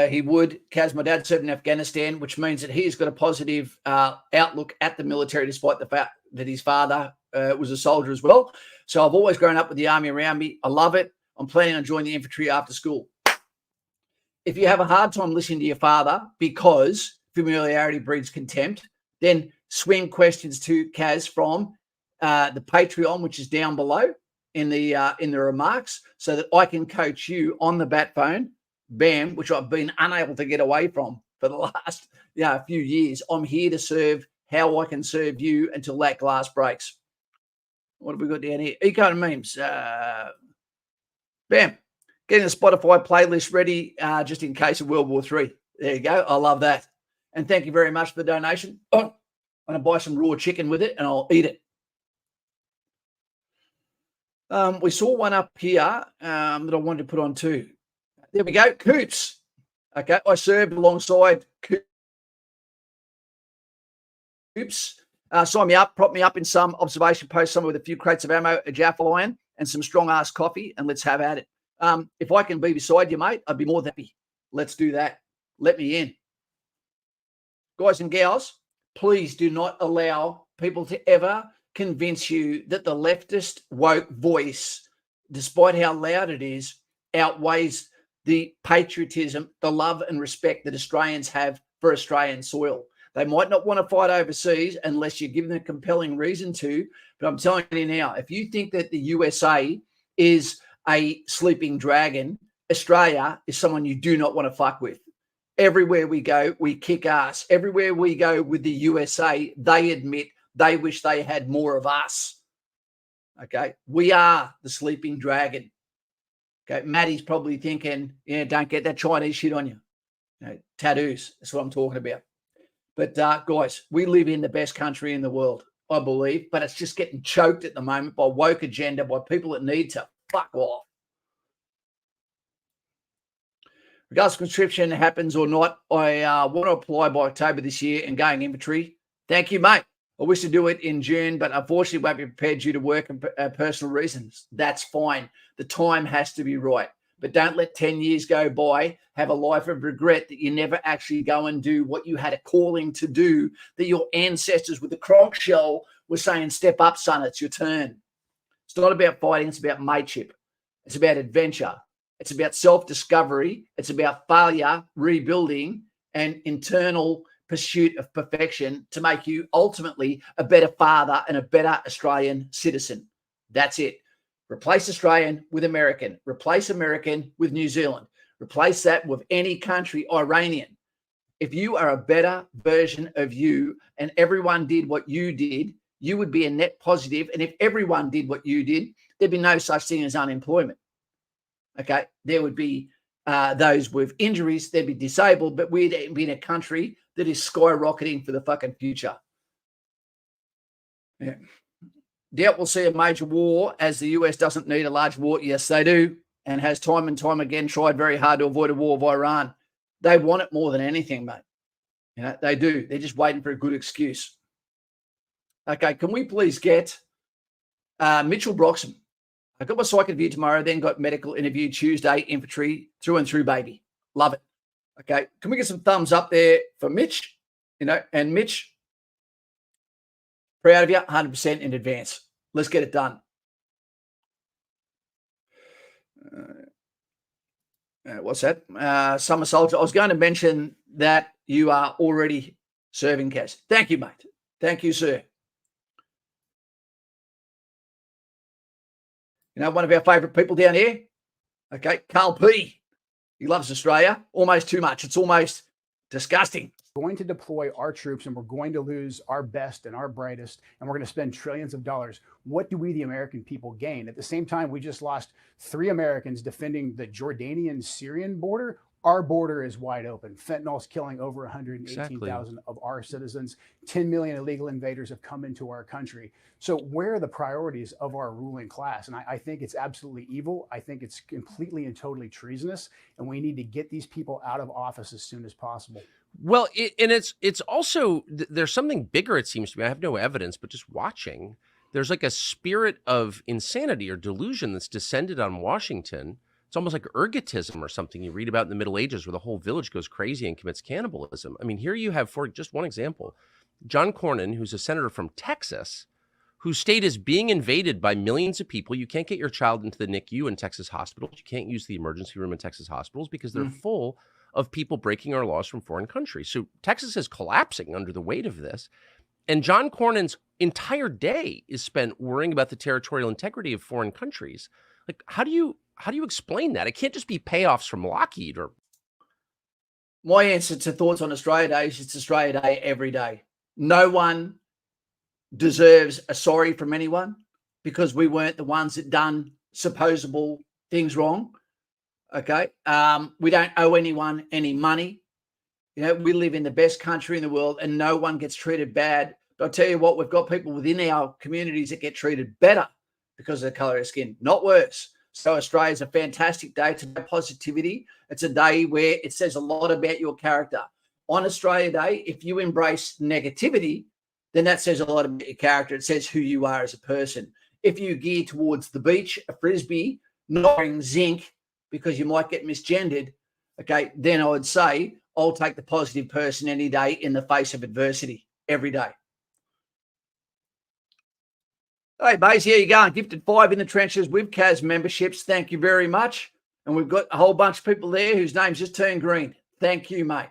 He would. Kaz, my dad served in Afghanistan, which means that he's got a positive outlook at the military, despite the fact that his father was a soldier as well. So I've always grown up with the army around me. I love it. I'm planning on joining the infantry after school. If you have a hard time listening to your father because familiarity breeds contempt, then swing questions to Kaz from the Patreon, which is down below in the remarks, so that I can coach you on the bat phone. Bam, which I've been unable to get away from for the last few years. I'm here to serve how I can serve you until that glass breaks. What have we got down here? Eco and memes. Bam. Getting the Spotify playlist ready just in case of World War III. There you go. I love that. And thank you very much for the donation. I'm going to buy some raw chicken with it and I'll eat it. We saw one up here that I wanted to put on too. There we go. Coops. Okay. I served alongside Coops. Sign me up, prop me up in some observation post somewhere with a few crates of ammo, a Jaffle iron, and some strong-ass coffee, and let's have at it. If I can be beside you, mate, I'd be more than happy. Let's do that. Let me in. Guys and gals, please do not allow people to ever convince you that the leftist woke voice, despite how loud it is, outweighs the patriotism, the love and respect that Australians have for Australian soil. They might not want to fight overseas unless you give them a compelling reason to. But I'm telling you now, if you think that the USA is a sleeping dragon, Australia is someone you do not want to fuck with. Everywhere we go, we kick ass. Everywhere we go with the USA, they admit they wish they had more of us. Okay. We are the sleeping dragon. Okay. Maddie's probably thinking, don't get that Chinese shit on you. Tattoos. That's what I'm talking about. But guys, we live in the best country in the world, I believe, but it's just getting choked at the moment by woke agenda, by people that need to fuck off. Regardless of conscription happens or not, I want to apply by October this year and going infantry. Thank you, mate. I wish to do it in June, but unfortunately won't be prepared due to work and personal reasons. That's fine. The time has to be right. But don't let 10 years go by, have a life of regret that you never actually go and do what you had a calling to do, that your ancestors with the conch shell were saying, step up, son, it's your turn. It's not about fighting, it's about mateship. It's about adventure. It's about self-discovery. It's about failure, rebuilding, and internal pursuit of perfection to make you ultimately a better father and a better Australian citizen. That's it. Replace Australian with American. Replace American with New Zealand. Replace that with any country, Iranian. If you are a better version of you and everyone did what you did, you would be a net positive. And if everyone did what you did, there'd be no such thing as unemployment. Okay. There would be those with injuries, they'd be disabled, but we'd be in a country that is skyrocketing for the fucking future. Yeah. Doubt we'll see a major war as the US doesn't need a large war. Yes, they do. And has time and time again tried very hard to avoid a war with Iran. They want it more than anything, mate. You know, they do. They're just waiting for a good excuse. Okay, can we please get Mitchell Broxham? I got my psych interview tomorrow, then got medical interview Tuesday, infantry, through and through, baby. Love it. Okay, can we get some thumbs up there for Mitch? You know, and Mitch, proud of you, 100% in advance. Let's get it done. What's that? Summer Soldier. I was going to mention that you are already serving, Cass. Thank you, mate. Thank you, sir. You know, one of our favourite people down here. Okay, Carl P. He loves Australia almost too much. It's almost disgusting. We're going to deploy our troops and we're going to lose our best and our brightest, and we're going to spend trillions of dollars. What do we, the American people, gain? At the same time, we just lost 3 Americans defending the Jordanian-Syrian border. Our border is wide open. Fentanyl's killing over 118,000 of our citizens. 10 million illegal invaders have come into our country. So where are the priorities of our ruling class? And I think it's absolutely evil. I think it's completely and totally treasonous. And we need to get these people out of office as soon as possible. Well, it's also, there's something bigger, it seems to me. I have no evidence, but just watching, there's like a spirit of insanity or delusion that's descended on Washington. It's almost like ergotism or something you read about in the Middle Ages, where the whole village goes crazy and commits cannibalism. I mean, here you have, for just one example, John Cornyn, who's a senator from Texas, whose state is being invaded by millions of people. You can't get your child into the NICU in Texas hospitals. You can't use the emergency room in Texas hospitals because they're full of people breaking our laws from foreign countries. So Texas is collapsing under the weight of this. And John Cornyn's entire day is spent worrying about the territorial integrity of foreign countries. Like, how do you explain that? It can't just be payoffs from Lockheed. Or my answer to Thoughts on Australia Day is it's Australia Day every day. No one deserves a sorry from anyone because we weren't the ones that done supposable things wrong. Okay. We don't owe anyone any money. You know, we live in the best country in the world and no one gets treated bad. But I'll tell you what, we've got people within our communities that get treated better because of the color of skin, not worse. So Australia is a fantastic day to positivity. It's a day where it says a lot about your character. On Australia Day, if you embrace negativity, then that says a lot about your character. It says who you are as a person. If you gear towards the beach, a frisbee, not wearing zinc because you might get misgendered, okay, then I would say I'll take the positive person any day in the face of adversity, every day. Hey, Baze, here you go. Gifted 5 in the trenches with Kaz memberships. Thank you very much. And we've got a whole bunch of people there whose names just turned green. Thank you, mate.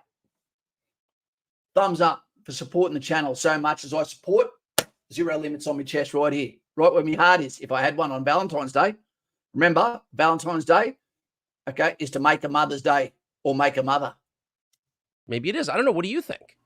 Thumbs up for supporting the channel so much as I support. 0 limits on my chest right here, right where my heart is. If I had one on Valentine's Day, remember, Valentine's Day, okay, is to make a Mother's Day or make a mother. maybe it is. I don't know. What do you think?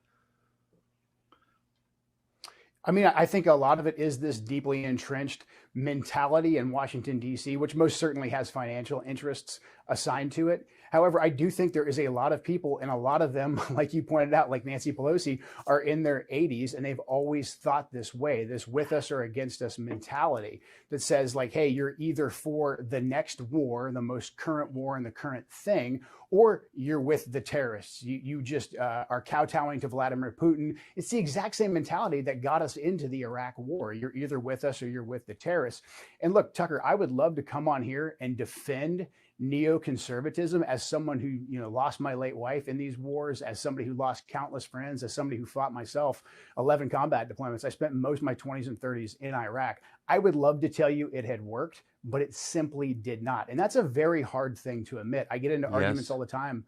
I mean, I think a lot of it is this deeply entrenched mentality in Washington, D.C., which most certainly has financial interests assigned to it. However, I do think there is a lot of people, and a lot of them, like you pointed out, like Nancy Pelosi, are in their 80s, and they've always thought this way, this with us or against us mentality that says, like, hey, you're either for the next war, the most current war and the current thing, or you're with the terrorists. You just are kowtowing to Vladimir Putin. It's the exact same mentality that got us into the Iraq war. You're either with us or you're with the terrorists. And look, Tucker, I would love to come on here and defend neoconservatism as someone who, lost my late wife in these wars, as somebody who lost countless friends, as somebody who fought myself 11 combat deployments. I spent most of my 20s and 30s in Iraq. I would love to tell you it had worked, but it simply did not. And that's a very hard thing to admit. I get into arguments all the time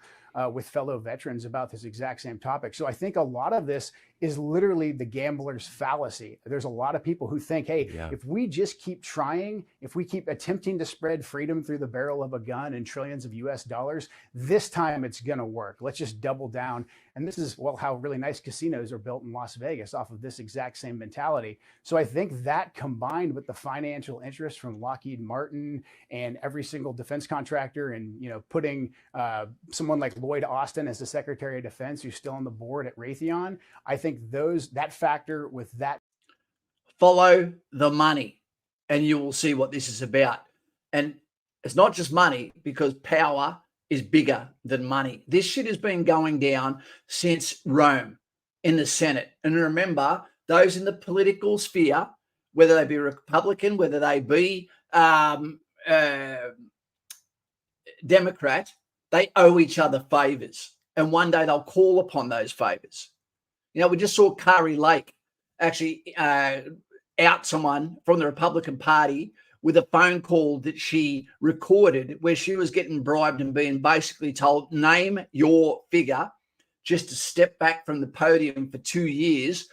with fellow veterans about this exact same topic. So I think a lot of this is literally the gambler's fallacy. There's a lot of people who think, hey, if we just keep trying, if we keep attempting to spread freedom through the barrel of a gun and trillions of US dollars, this time it's going to work. Let's just double down. And this is, well, how really nice casinos are built in Las Vegas off of this exact same mentality. So I think that combined with the financial interest from Lockheed Martin and every single defense contractor, and putting someone like Lloyd Austin as the Secretary of Defense, who's still on the board at Raytheon, I think that factor with that. Follow the money and you will see what this is about. And it's not just money, because power is bigger than money. This shit has been going down since Rome. in the Senate. And remember, those in the political sphere, whether they be Republican, whether they be Democrat, they owe each other favors. And one day they'll call upon those favors. You know, we just saw Kari Lake actually out someone from the Republican Party with a phone call that she recorded where she was getting bribed and being basically told, name your figure, just to step back from the podium for 2 years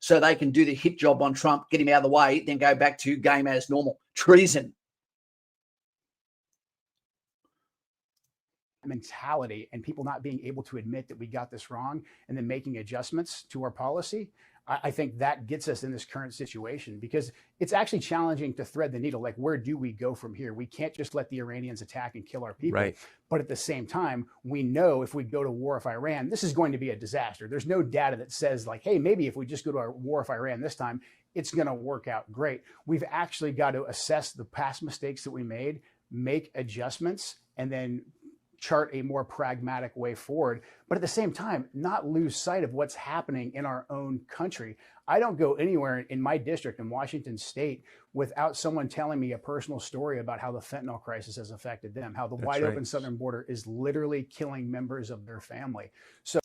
so they can do the hit job on Trump, get him out of the way, then go back to game as normal. Treason. Mentality and people not being able to admit that we got this wrong and then making adjustments to our policy, I think that gets us in this current situation, because it's actually challenging to thread the needle. Like, where do we go from here? We can't just let the Iranians attack and kill our people. Right. But at the same time, we know if we go to war with Iran, this is going to be a disaster. There's no data that says like, hey, maybe if we just go to a war with Iran this time, it's going to work out great. We've actually got to assess the past mistakes that we made, make adjustments, and then chart a more pragmatic way forward, but at the same time, not lose sight of what's happening in our own country. I don't go anywhere in my district in Washington State without someone telling me a personal story about how the fentanyl crisis has affected them, how the wide open southern border is literally killing members of their family. So,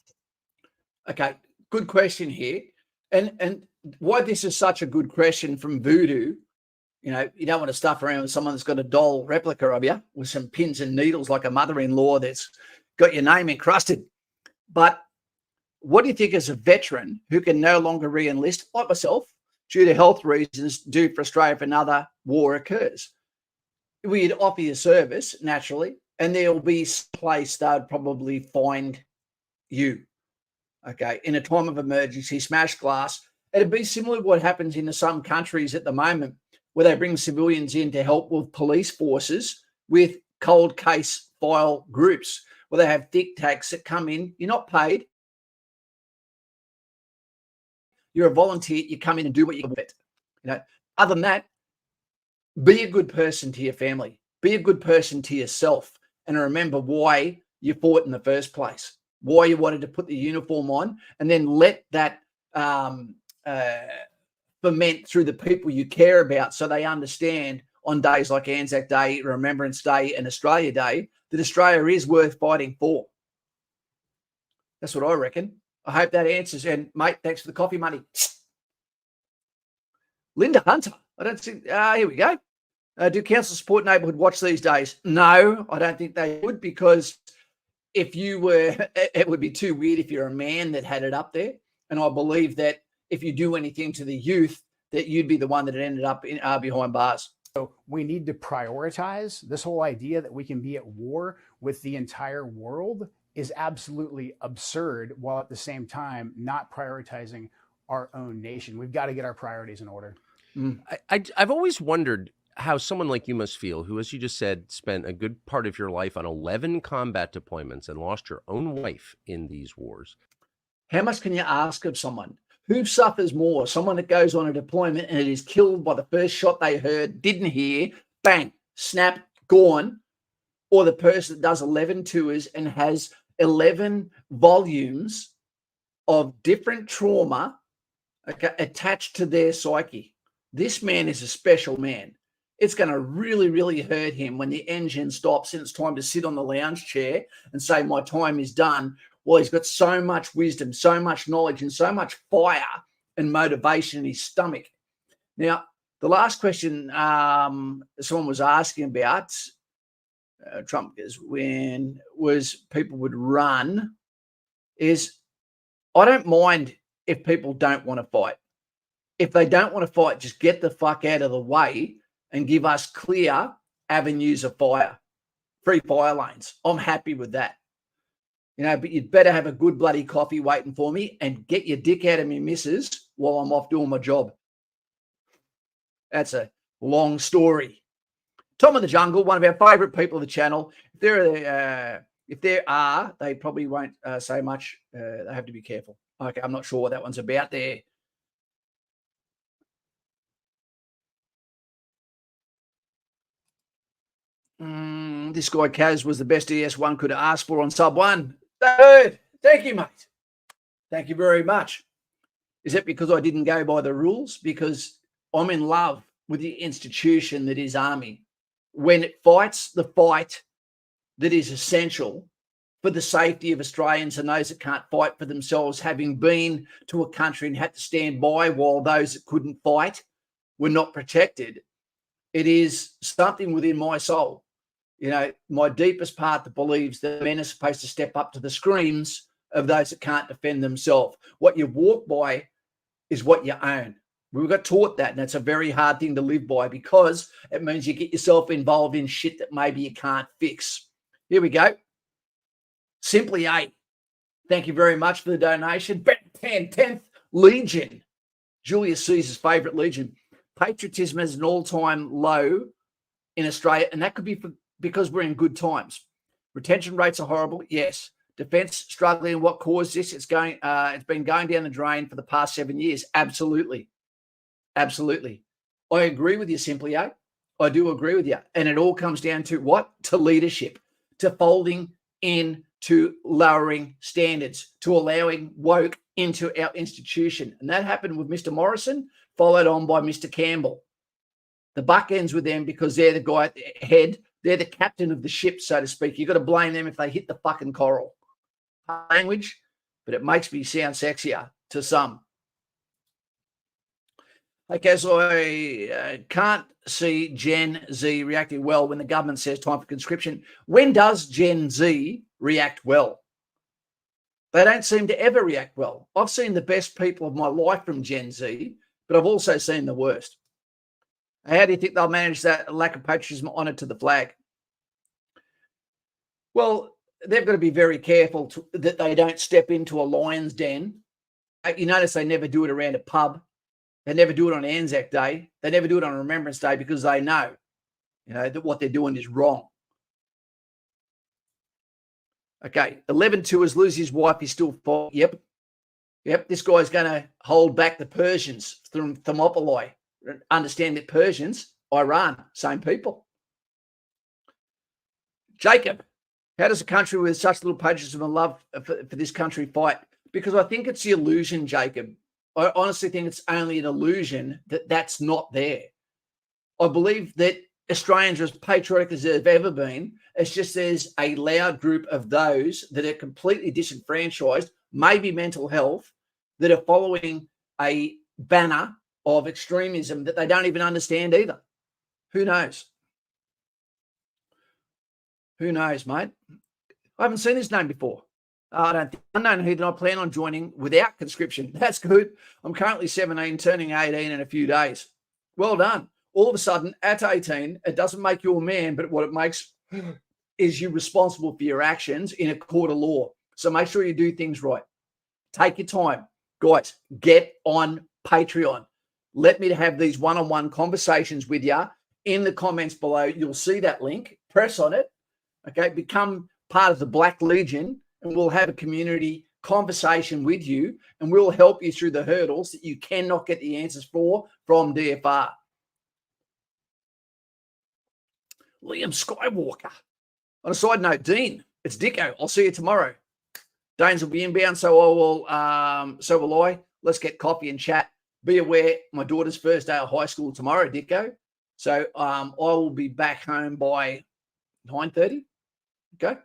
okay, good question here. And why this is such a good question from Voodoo. You know, you don't want to stuff around with someone that's got a doll replica of you with some pins and needles like a mother-in-law that's got your name encrusted. But what do you think as a veteran who can no longer re-enlist, like myself, due to health reasons, due for Australia if another war occurs? We'd offer your service, naturally, and there'll be a place they'd probably find you, okay, in a time of emergency, smash glass. It'd be similar to what happens in some countries at the moment, where they bring civilians in to help with police forces with cold case file groups, where they have thick tags that come in. You're not paid. You're a volunteer. You come in and do what you can with it. You know, other than that, be a good person to your family. Be a good person to yourself, and remember why you fought in the first place, why you wanted to put the uniform on, and then let that ferment through the people you care about, so they understand on days like Anzac Day, Remembrance Day, and Australia Day that Australia is worth fighting for. That's what I reckon. I hope that answers. And mate, thanks for the coffee money. Linda Hunter. I don't think, here we go. Do council support neighbourhood watch these days? No, I don't think they would, because if you were, it would be too weird if you're a man that had it up there. And I believe that if you do anything to the youth, that you'd be the one that ended up in behind bars. So we need to prioritize. This whole idea that we can be at war with the entire world is absolutely absurd, while at the same time not prioritizing our own nation. We've got to get our priorities in order. I've always wondered how someone like you must feel, who, as you just said, spent a good part of your life on 11 combat deployments and lost your own wife in these wars. How much can you ask of someone? Who suffers more? Someone that goes on a deployment and it is killed by the first shot they heard, didn't hear, bang, snap, gone, or the person that does 11 tours and has 11 volumes of different trauma, okay, attached to their psyche? This man is a special man. It's going to really, really hurt him when the engine stops and it's time to sit on the lounge chair and say, my time is done. Well, he's got so much wisdom, so much knowledge, and so much fire and motivation in his stomach. Now, the last question someone was asking about, Trump is when was people would run, is I don't mind if people don't want to fight. If they don't want to fight, just get the fuck out of the way and give us clear avenues of fire, free fire lanes. I'm happy with that. You know, but you'd better have a good bloody coffee waiting for me and get your dick out of me, missus, while I'm off doing my job. That's a long story. Tom of the Jungle, one of our favourite people of the channel. If there are, they probably won't say much. They have to be careful. Okay, I'm not sure what that one's about there. This guy Kaz was the best ES1 could ask for on sub 1. Dude, Thank you, mate. Thank you very much. Is it because I didn't go by the rules? Because I'm in love with the institution that is Army. When it fights the fight that is essential for the safety of Australians and those that can't fight for themselves, having been to a country and had to stand by while those that couldn't fight were not protected, it is something within my soul, you know, my deepest part that believes that men are supposed to step up to the screams of those that can't defend themselves. What you walk by is what you own. We got taught that, and that's a very hard thing to live by because it means you get yourself involved in shit that maybe you can't fix. Here we go. Simply 8. Thank you very much for the donation. 10th Legion. Julius Caesar's favourite Legion. Patriotism is an all-time low in Australia, and that could be because we're in good times. Retention rates are horrible. Yes. Defence struggling. What caused this? It's been going down the drain for the past 7 years. Absolutely. Absolutely. I agree with you, Simply 8. I do agree with you. And it all comes down to what? To leadership, to folding in, to lowering standards, to allowing woke into our institution. And that happened with Mr. Morrison, followed on by Mr. Campbell. The buck ends with them because they're the guy at the head. They're the captain of the ship, so to speak. You've got to blame them if they hit the fucking coral. Language, but it makes me sound sexier to some. Okay, so I can't see Gen Z reacting well when the government says time for conscription. When does Gen Z react well? They don't seem to ever react well. I've seen the best people of my life from Gen Z, but I've also seen the worst. How do you think they'll manage that lack of patriotism honour to the flag? Well, they've got to be very careful that they don't step into a lion's den. You notice they never do it around a pub. They never do it on Anzac Day. They never do it on Remembrance Day because they know, that what they're doing is wrong. Okay, 11-2 is lose his wife. He's still fought. Yep. This guy's going to hold back the Persians from Thermopylae. Understand that Persians, Iran, same people. Jacob, how does a country with such little patriotism and love for this country fight? Because I think it's the illusion, Jacob. I honestly think it's only an illusion that that's not there. I believe that Australians are as patriotic as they've ever been. It's just there's a loud group of those that are completely disenfranchised, maybe mental health, that are following a banner of extremism that they don't even understand either. Who knows? Who knows, mate? I haven't seen his name before. I don't think unknown who that I plan on joining without conscription. That's good. I'm currently 17, turning 18 in a few days. Well done. All of a sudden, at 18, it doesn't make you a man, but what it makes is you responsible for your actions in a court of law. So make sure you do things right. Take your time. Guys, get on Patreon. Let me have these one-on-one conversations with you in the comments below. You'll see that link. Press on it. Okay, become part of the Black Legion, and we'll have a community conversation with you, and we'll help you through the hurdles that you cannot get the answers for from DFR. Liam Skywalker. On a side note, Dean, it's Dicko. I'll see you tomorrow. Danes will be inbound, so will I. Let's get coffee and chat. Be aware, my daughter's first day of high school tomorrow, Dicko. So I will be back home by 9:30. Okay.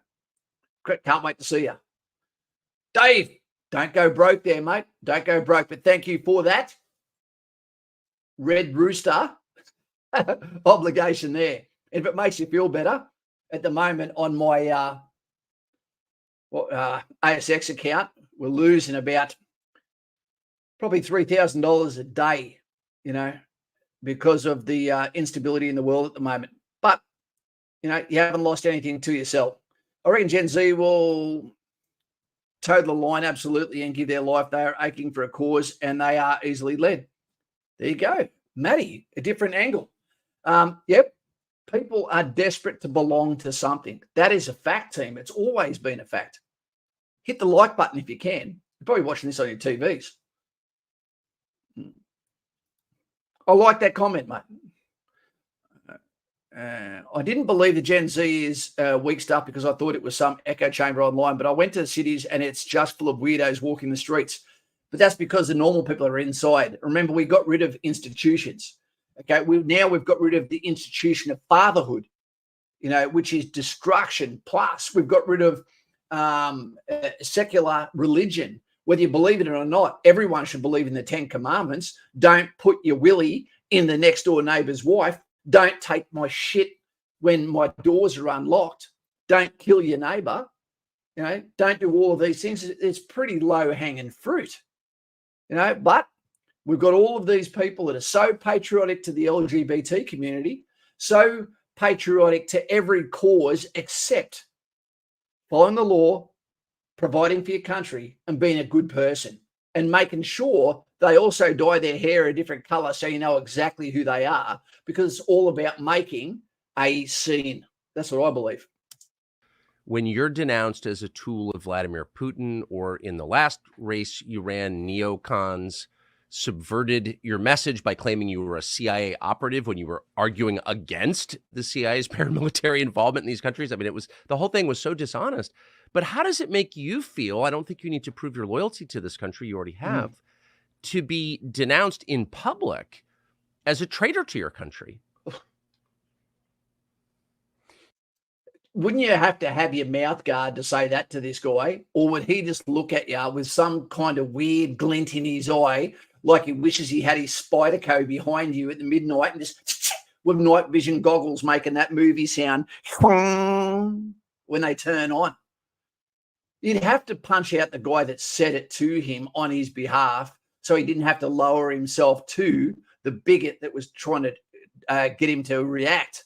Can't wait to see you. Dave, don't go broke there, mate. Don't go broke. But thank you for that. Red Rooster obligation there. If it makes you feel better, at the moment on my ASX account, we're losing about probably $3,000 a day, because of the instability in the world at the moment. But, you haven't lost anything to yourself. I reckon Gen Z will toe the line absolutely and give their life. They are aching for a cause and they are easily led. There you go. Matty, a different angle. Yep. People are desperate to belong to something. That is a fact, team. It's always been a fact. Hit the like button if you can. You're probably watching this on your TVs. I like that comment, mate. I didn't believe the Gen Z is weak stuff because I thought it was some echo chamber online, but I went to the cities and it's just full of weirdos walking the streets. But that's because the normal people are inside. Remember, we got rid of institutions. Okay, we've got rid of the institution of fatherhood, which is destruction. Plus, we've got rid of secular religion. Whether you believe in it or not, everyone should believe in the 10 Commandments. Don't put your willy in the next door neighbor's wife. Don't take my shit when my doors are unlocked. Don't kill your neighbor. Don't do all of these things. It's pretty low hanging fruit, but we've got all of these people that are so patriotic to the LGBT community, so patriotic to every cause except following the law, providing for your country, and being a good person, and making sure they also dye their hair a different color so you know exactly who they are, because it's all about making a scene. That's what I believe. When you're denounced as a tool of Vladimir Putin, or in the last race you ran, neocons subverted your message by claiming you were a CIA operative when you were arguing against the CIA's paramilitary involvement in these countries. I mean, the whole thing was so dishonest. But how does it make you feel? I don't think you need to prove your loyalty to this country. You already have. To be denounced in public as a traitor to your country. Wouldn't you have to have your mouth guard to say that to this guy? Or would he just look at you with some kind of weird glint in his eye, like he wishes he had his Spyderco behind you at the midnight and just with night vision goggles making that movie sound when they turn on? You'd have to punch out the guy that said it to him on his behalf so he didn't have to lower himself to the bigot that was trying to get him to react.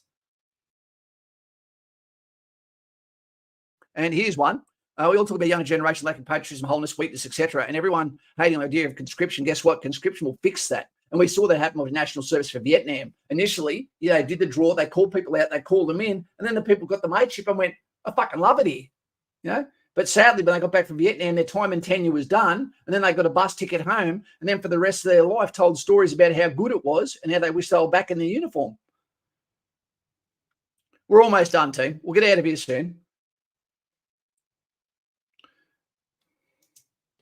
And here's one. We all talk about younger generation lacking patriotism, wholeness, weakness, etc. And everyone hating the idea of conscription. Guess what? Conscription will fix that. And we saw that happen with national service for Vietnam. Initially, they did the draw. They called people out. They called them in. And then the people got the mateship and went, I fucking love it here. But sadly, when they got back from Vietnam, their time and tenure was done. And then they got a bus ticket home. And then for the rest of their life, told stories about how good it was and how they wish they were back in their uniform. We're almost done, team. We'll get out of here soon.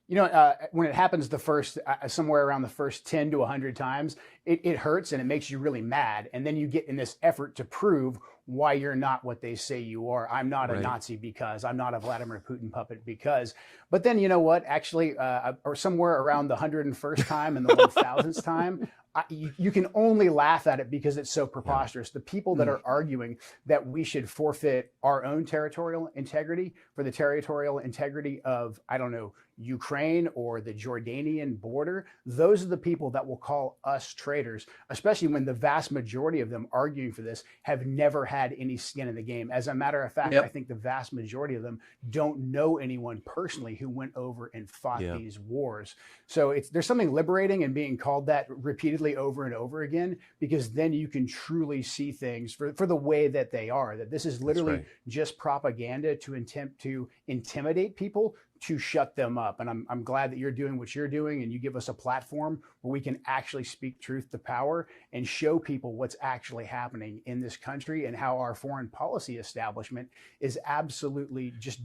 When it happens the first, somewhere around the first 10 to 100 times, it hurts and it makes you really mad. And then you get in this effort to prove why you're not what they say you are. I'm not a Nazi because, I'm not a Vladimir Putin puppet because. But then you know what? Actually, or somewhere around the 101st time and the 1000th time, you can only laugh at it because it's so preposterous. The people that are arguing that we should forfeit our own territorial integrity for the territorial integrity of, I don't know, Ukraine or the Jordanian border, those are the people that will call us traitors, especially when the vast majority of them arguing for this have never had any skin in the game. As a matter of fact, I think the vast majority of them don't know anyone personally who went over and fought these wars. So there's something liberating in being called that repeatedly over and over again, because then you can truly see things for the way that they are, that this is literally just propaganda to attempt to intimidate people, to shut them up. And I'm glad that you're doing what you're doing, and you give us a platform where we can actually speak truth to power and show people what's actually happening in this country and how our foreign policy establishment is absolutely just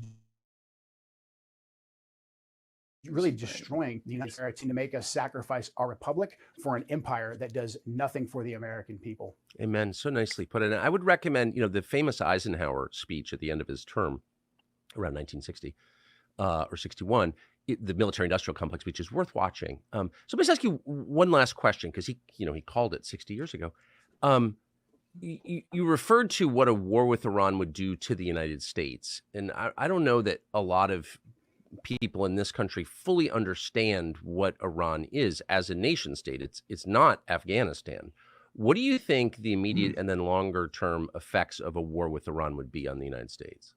really destroying the United States to make us sacrifice our republic for an empire that does nothing for the American people. Amen. So nicely put. And I would recommend, the famous Eisenhower speech at the end of his term around 1960 or 61, the military-industrial complex speech is worth watching. So let me just ask you one last question, because he called it 60 years ago. You referred to what a war with Iran would do to the United States. And I don't know that a lot of people in this country fully understand what Iran is as a nation state. It's not Afghanistan. What do you think the immediate and then longer term effects of a war with Iran would be on the United States?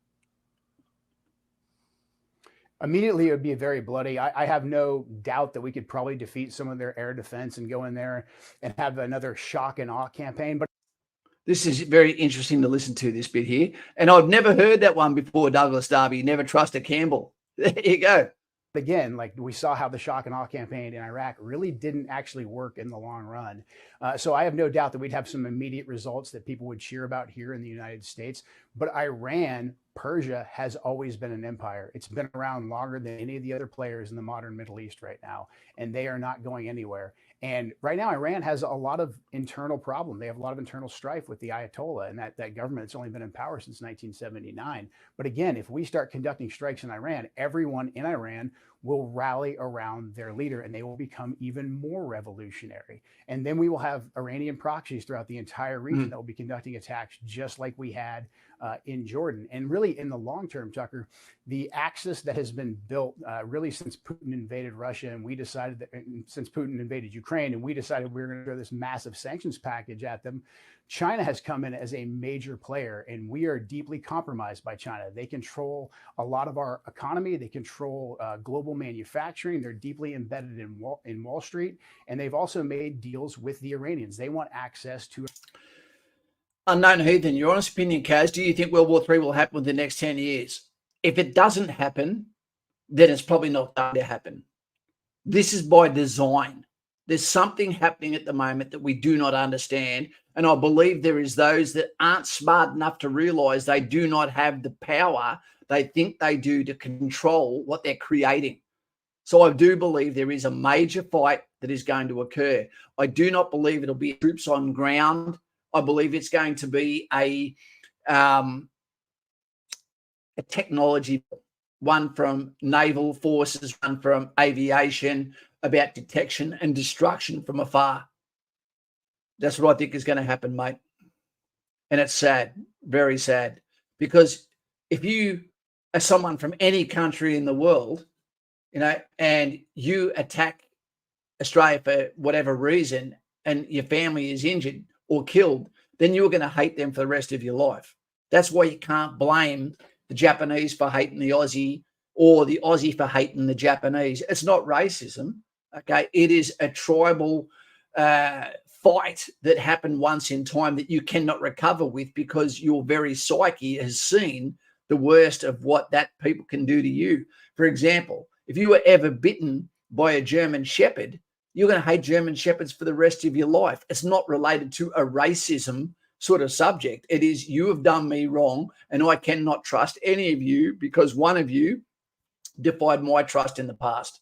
Immediately, it would be very bloody. I have no doubt that we could probably defeat some of their air defense and go in there and have another shock and awe campaign. But this is very interesting to listen to, this bit here. And I've never heard that one before, Douglas Darby. Never trust a Campbell. There you go. Again, like we saw how the shock and awe campaign in Iraq really didn't actually work in the long run. So I have no doubt that we'd have some immediate results that people would cheer about here in the United States. But Iran, Persia has always been an empire. It's been around longer than any of the other players in the modern Middle East right now, and they are not going anywhere. And right now, Iran has a lot of internal problem. They have a lot of internal strife with the Ayatollah and that government that's only been in power since 1979. But again, if we start conducting strikes in Iran, everyone in Iran will rally around their leader and they will become even more revolutionary. And then we will have Iranian proxies throughout the entire region that will be conducting attacks just like we had in Jordan. And really in the long term, Tucker, the axis that has been built really since Putin invaded Russia and we decided that since Putin invaded Ukraine and we decided we were going to throw this massive sanctions package at them, China has come in as a major player and we are deeply compromised by China. They control a lot of our economy. They control global manufacturing. They're deeply embedded in Wall Street. And they've also made deals with the Iranians. They want access to... Unknown Heathen, your honest opinion, Kaz, do you think World War III will happen within the next 10 years? If it doesn't happen, then it's probably not going to happen. This is by design. There's something happening at the moment that we do not understand. And I believe there is those that aren't smart enough to realize they do not have the power they think they do to control what they're creating. So I do believe there is a major fight that is going to occur. I do not believe it'll be troops on ground. I believe it's going to be a technology, one from naval forces, one from aviation, about detection and destruction from afar. That's what I think is going to happen, mate. And it's sad, very sad, because if you are someone from any country in the world, you know, and you attack Australia for whatever reason and your family is injured or killed, then you're going to hate them for the rest of your life. That's why you can't blame the Japanese for hating the Aussie or the Aussie for hating the Japanese. It's not racism, okay? It is a tribal fight that happened once in time that you cannot recover with because your very psyche has seen the worst of what that people can do to you. For example, if you were ever bitten by a German Shepherd, you're going to hate German Shepherds for the rest of your life. It's not related to a racism sort of subject. It is, you have done me wrong and I cannot trust any of you because one of you defied my trust in the past.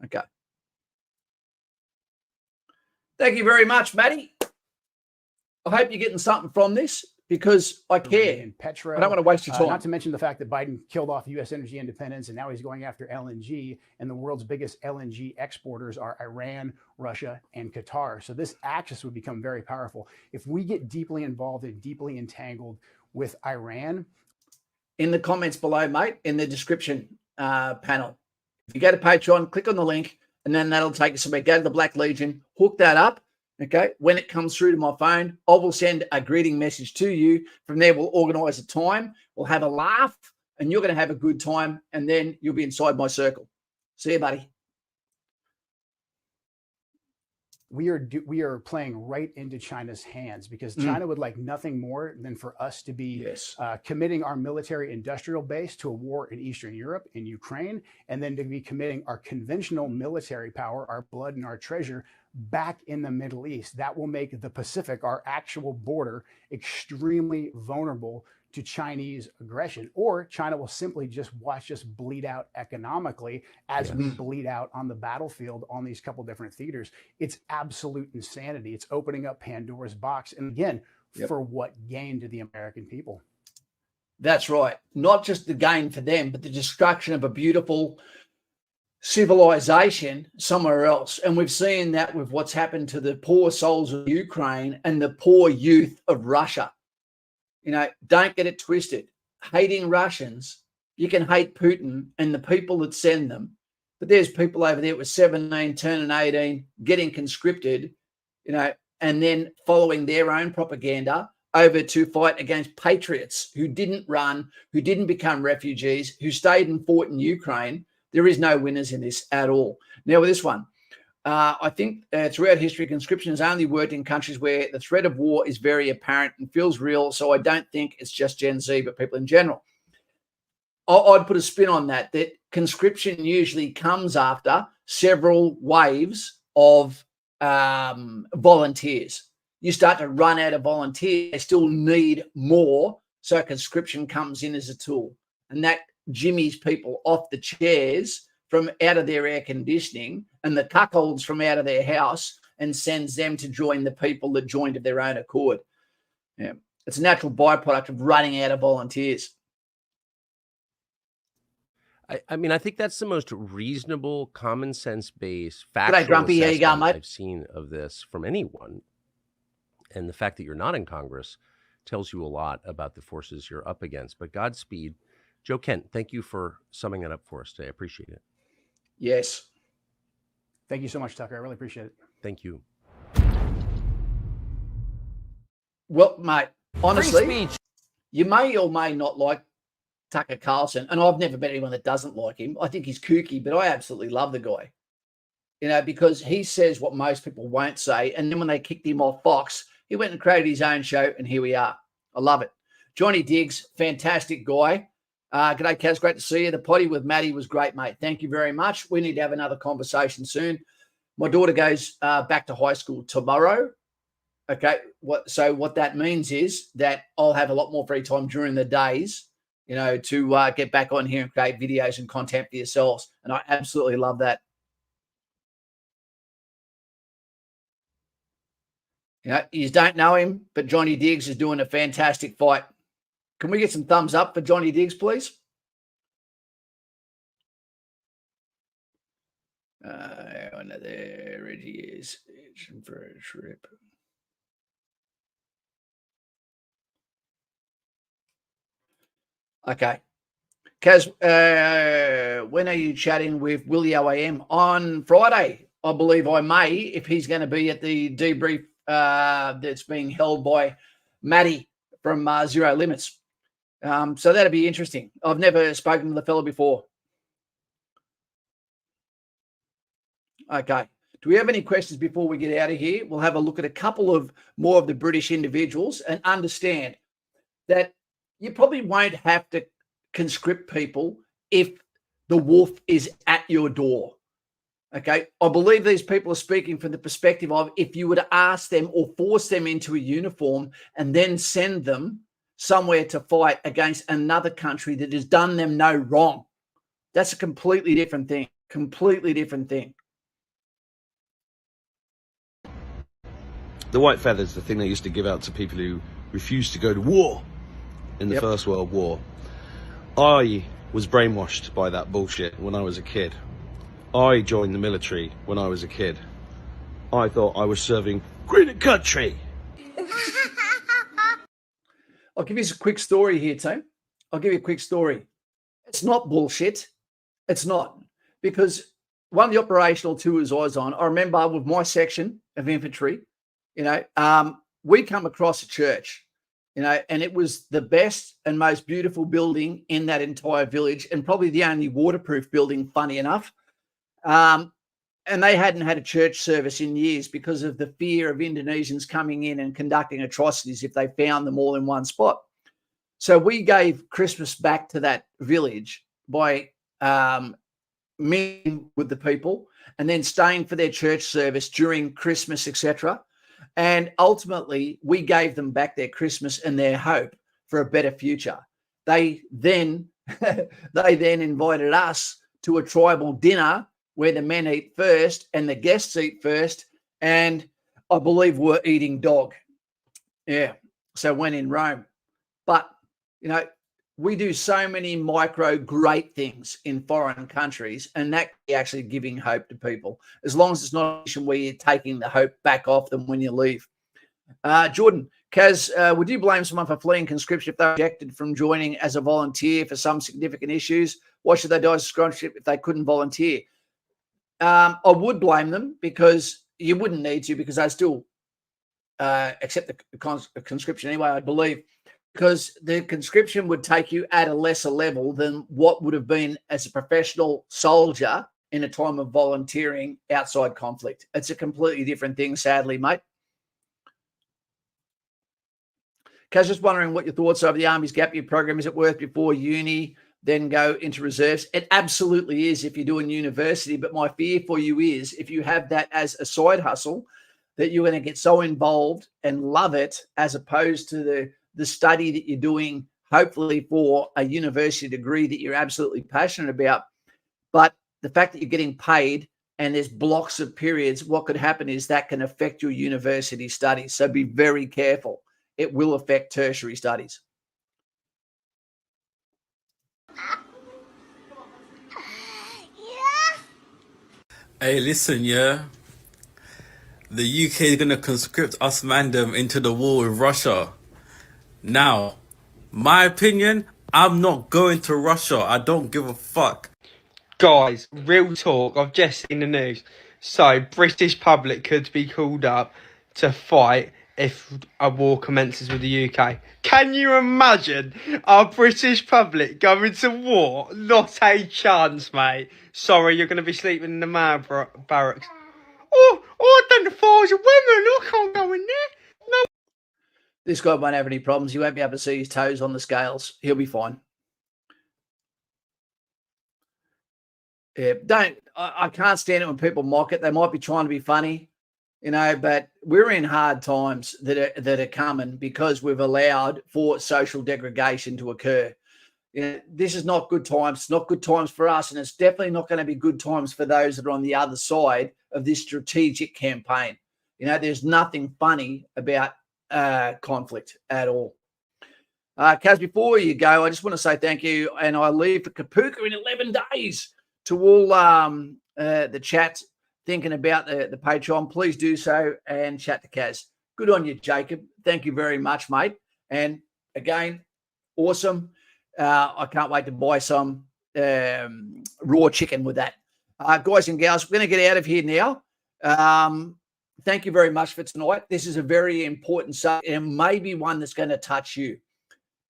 Okay. Thank you very much, Matty. I hope you're getting something from this because I care. And Petro, I don't want to waste your time. Not to mention the fact that Biden killed off U.S. energy independence and now he's going after LNG. And the world's biggest LNG exporters are Iran, Russia, and Qatar. So this axis would become very powerful. If we get deeply involved and deeply entangled with Iran. In the comments below, mate, in the description panel. If you go to Patreon, click on the link, and then that'll take you somewhere. Go to the Black Legion, hook that up. Okay, when it comes through to my phone, I will send a greeting message to you. From there, we'll organize a time. We'll have a laugh, and you're going to have a good time, and then you'll be inside my circle. See you, buddy. We are playing right into China's hands because China would like nothing more than for us to be committing our military industrial base to a war in Eastern Europe, in Ukraine, and then to be committing our conventional military power, our blood and our treasure back in the Middle East. That will make the Pacific, our actual border, extremely vulnerable to Chinese aggression, or China will simply just watch us bleed out economically as we bleed out on the battlefield on these couple different theaters. It's absolute insanity. It's opening up Pandora's box. And again, for what gain to the American people? That's right. Not just the gain for them, but the destruction of a beautiful civilization somewhere else. And we've seen that with what's happened to the poor souls of Ukraine and the poor youth of Russia. You know, don't get it twisted. Hating Russians, you can hate Putin and the people that send them. But there's people over there with 17, turning 18, getting conscripted, you know, and then following their own propaganda over to fight against patriots who didn't run, who didn't become refugees, who stayed and fought in Ukraine. There is no winners in this at all. Now with this one, I think throughout history, conscription has only worked in countries where the threat of war is very apparent and feels real. So I don't think it's just Gen Z, but people in general. I'd put a spin on that conscription usually comes after several waves of volunteers. You start to run out of volunteers, they still need more. So conscription comes in as a tool. And that jimmies people off the chairs from out of their air conditioning and the cuckolds from out of their house and sends them to join the people that joined of their own accord. Yeah. It's a natural byproduct of running out of volunteers. I mean, I think that's the most reasonable, common sense based, G'day, factual Grumpy. How you going, assessment mate? I've seen of this from anyone. And the fact that you're not in Congress tells you a lot about the forces you're up against. But Godspeed. Joe Kent, thank you for summing it up for us today. I appreciate it. Yes. Thank you so much, Tucker. I really appreciate it. Thank you. Well, mate, honestly, Free speech. You may or may not like Tucker Carlson, and I've never met anyone that doesn't like him. I think he's kooky, but I absolutely love the guy. You know, because he says what most people won't say. And then when they kicked him off Fox, he went and created his own show, and here we are. I love it. Johnny Diggs, fantastic guy. G'day, Kaz. Great to see you. The potty with Maddie was great, mate. Thank you very much. We need to have another conversation soon. My daughter goes back to high school tomorrow. Okay. So what that means is that I'll have a lot more free time during the days, you know, to get back on here and create videos and content for yourselves. And I absolutely love that. You know, you don't know him, but Johnny Diggs is doing a fantastic fight. Can we get some thumbs up for Johnny Diggs, please? There it is. It's for a trip. Okay. Kaz, when are you chatting with Willie OAM? On Friday, I believe I may, if he's going to be at the debrief that's being held by Maddie from Zero Limits. So that'll be interesting. I've never spoken to the fellow before. Okay. Do we have any questions before we get out of here? We'll have a look at a couple of more of the British individuals and understand that you probably won't have to conscript people if the wolf is at your door. Okay. I believe these people are speaking from the perspective of if you were to ask them or force them into a uniform and then send them somewhere to fight against another country that has done them no wrong. That's a completely different thing. Completely different thing. The white feather's the thing they used to give out to people who refused to go to war in the First World War. I was brainwashed by that bullshit when I was a kid. I joined the military when I was a kid. I thought I was serving greater country. I'll give you a quick story here, Tim. I'll give you a quick story. It's not bullshit. It's not. Because one of the operational tours I was on, I remember with my section of infantry, you know, we come across a church, you know, and it was the best and most beautiful building in that entire village and probably the only waterproof building, funny enough. And they hadn't had a church service in years because of the fear of Indonesians coming in and conducting atrocities if they found them all in one spot. So we gave Christmas back to that village by meeting with the people and then staying for their church service during Christmas, etc. And ultimately, we gave them back their Christmas and their hope for a better future. They then invited us to a tribal dinner where the men eat first and the guests eat first. And I believe we're eating dog. Yeah. So when in Rome. But, you know, we do so many micro great things in foreign countries, and that actually giving hope to people, as long as it's not a position where you're taking the hope back off them when you leave. Jordan, Kaz, would you blame someone for fleeing conscription if they rejected from joining as a volunteer for some significant issues? Why should they die as conscription if they couldn't volunteer? I would blame them because you wouldn't need to, because they still accept the conscription anyway, I believe. Because the conscription would take you at a lesser level than what would have been as a professional soldier in a time of volunteering outside conflict. It's a completely different thing, sadly, mate. Kaz, just wondering what your thoughts are of the Army's gap year program. Is it worth before uni then go into reserves. It absolutely is if you're doing university. But my fear for you is if you have that as a side hustle, that you're going to get so involved and love it as opposed to the study that you're doing, hopefully for a university degree that you're absolutely passionate about. But the fact that you're getting paid and there's blocks of periods, what could happen is that can affect your university studies. So be very careful. It will affect tertiary studies. Hey, listen, yeah. The UK is going to conscript us mandem into the war with Russia. Now, my opinion, I'm not going to Russia. I don't give a fuck. Guys, real talk, I've just seen the news. So, British public could be called up to fight if a war commences with the UK. Can you imagine our British public going to war? Not a chance, mate. Sorry, you're going to be sleeping in the man barracks. Oh, I identify as a woman. I can't go in there. No. This guy won't have any problems. He won't be able to see his toes on the scales. He'll be fine. Yeah, I can't stand it when people mock it. They might be trying to be funny, but we're in hard times that are coming because we've allowed for social degradation to occur. This is not good times. It's not good times for us, and it's definitely not going to be good times for those that are on the other side of this strategic campaign. There's nothing funny about conflict at all. Kaz, before you go, I just want to say thank you, and I leave for Kapuka in 11 days. To all the chat thinking about the Patreon, please do so and chat to Kaz. Good on you, Jacob. Thank you very much, mate. And again, awesome. I can't wait to buy some raw chicken with that. Guys and gals, we're going to get out of here now. Thank you very much for tonight. This is a very important subject and maybe one that's going to touch you.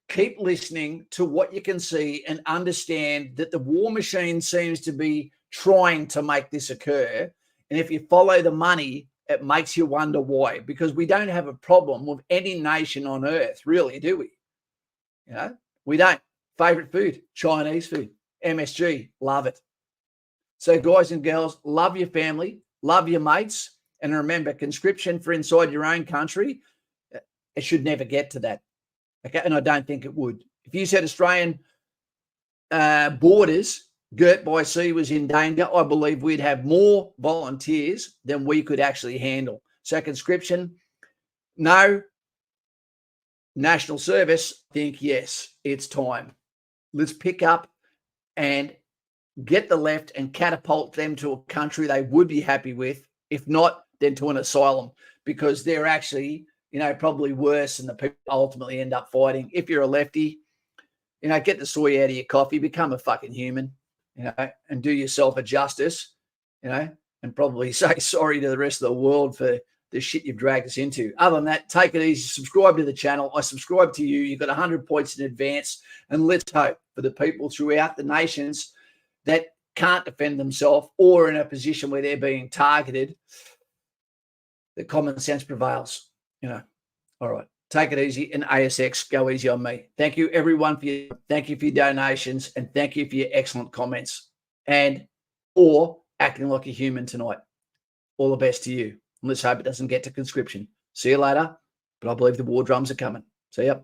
Keep listening to what you can see and understand that the war machine seems to be trying to make this occur. And if you follow the money, it makes you wonder why, because we don't have a problem with any nation on earth, really, do we? We don't. Favorite food, Chinese food, MSG, love it. So guys and girls, love your family, love your mates. And remember, conscription for inside your own country, it should never get to that. Okay, and I don't think it would. If you said Australian borders girt by sea was in danger, I believe we'd have more volunteers than we could actually handle. So conscription, no. National service, I think yes, it's time. Let's pick up and get the left and catapult them to a country they would be happy with. If not, then to an asylum, because they're actually probably worse than the people ultimately end up fighting. If you're a lefty, get the soy out of your coffee, become a fucking human, and do yourself a justice, and probably say sorry to the rest of the world for the shit you've dragged us into. Other than that, take it easy. Subscribe to the channel. I subscribe to you. You've got 100 points in advance. And let's hope for the people throughout the nations that can't defend themselves or in a position where they're being targeted, that common sense prevails. All right, take it easy, and ASX, go easy on me. Thank you, everyone, thank you for your donations, and thank you for your excellent comments or acting like a human tonight. All the best to you. And let's hope it doesn't get to conscription. See you later, but I believe the war drums are coming. See ya.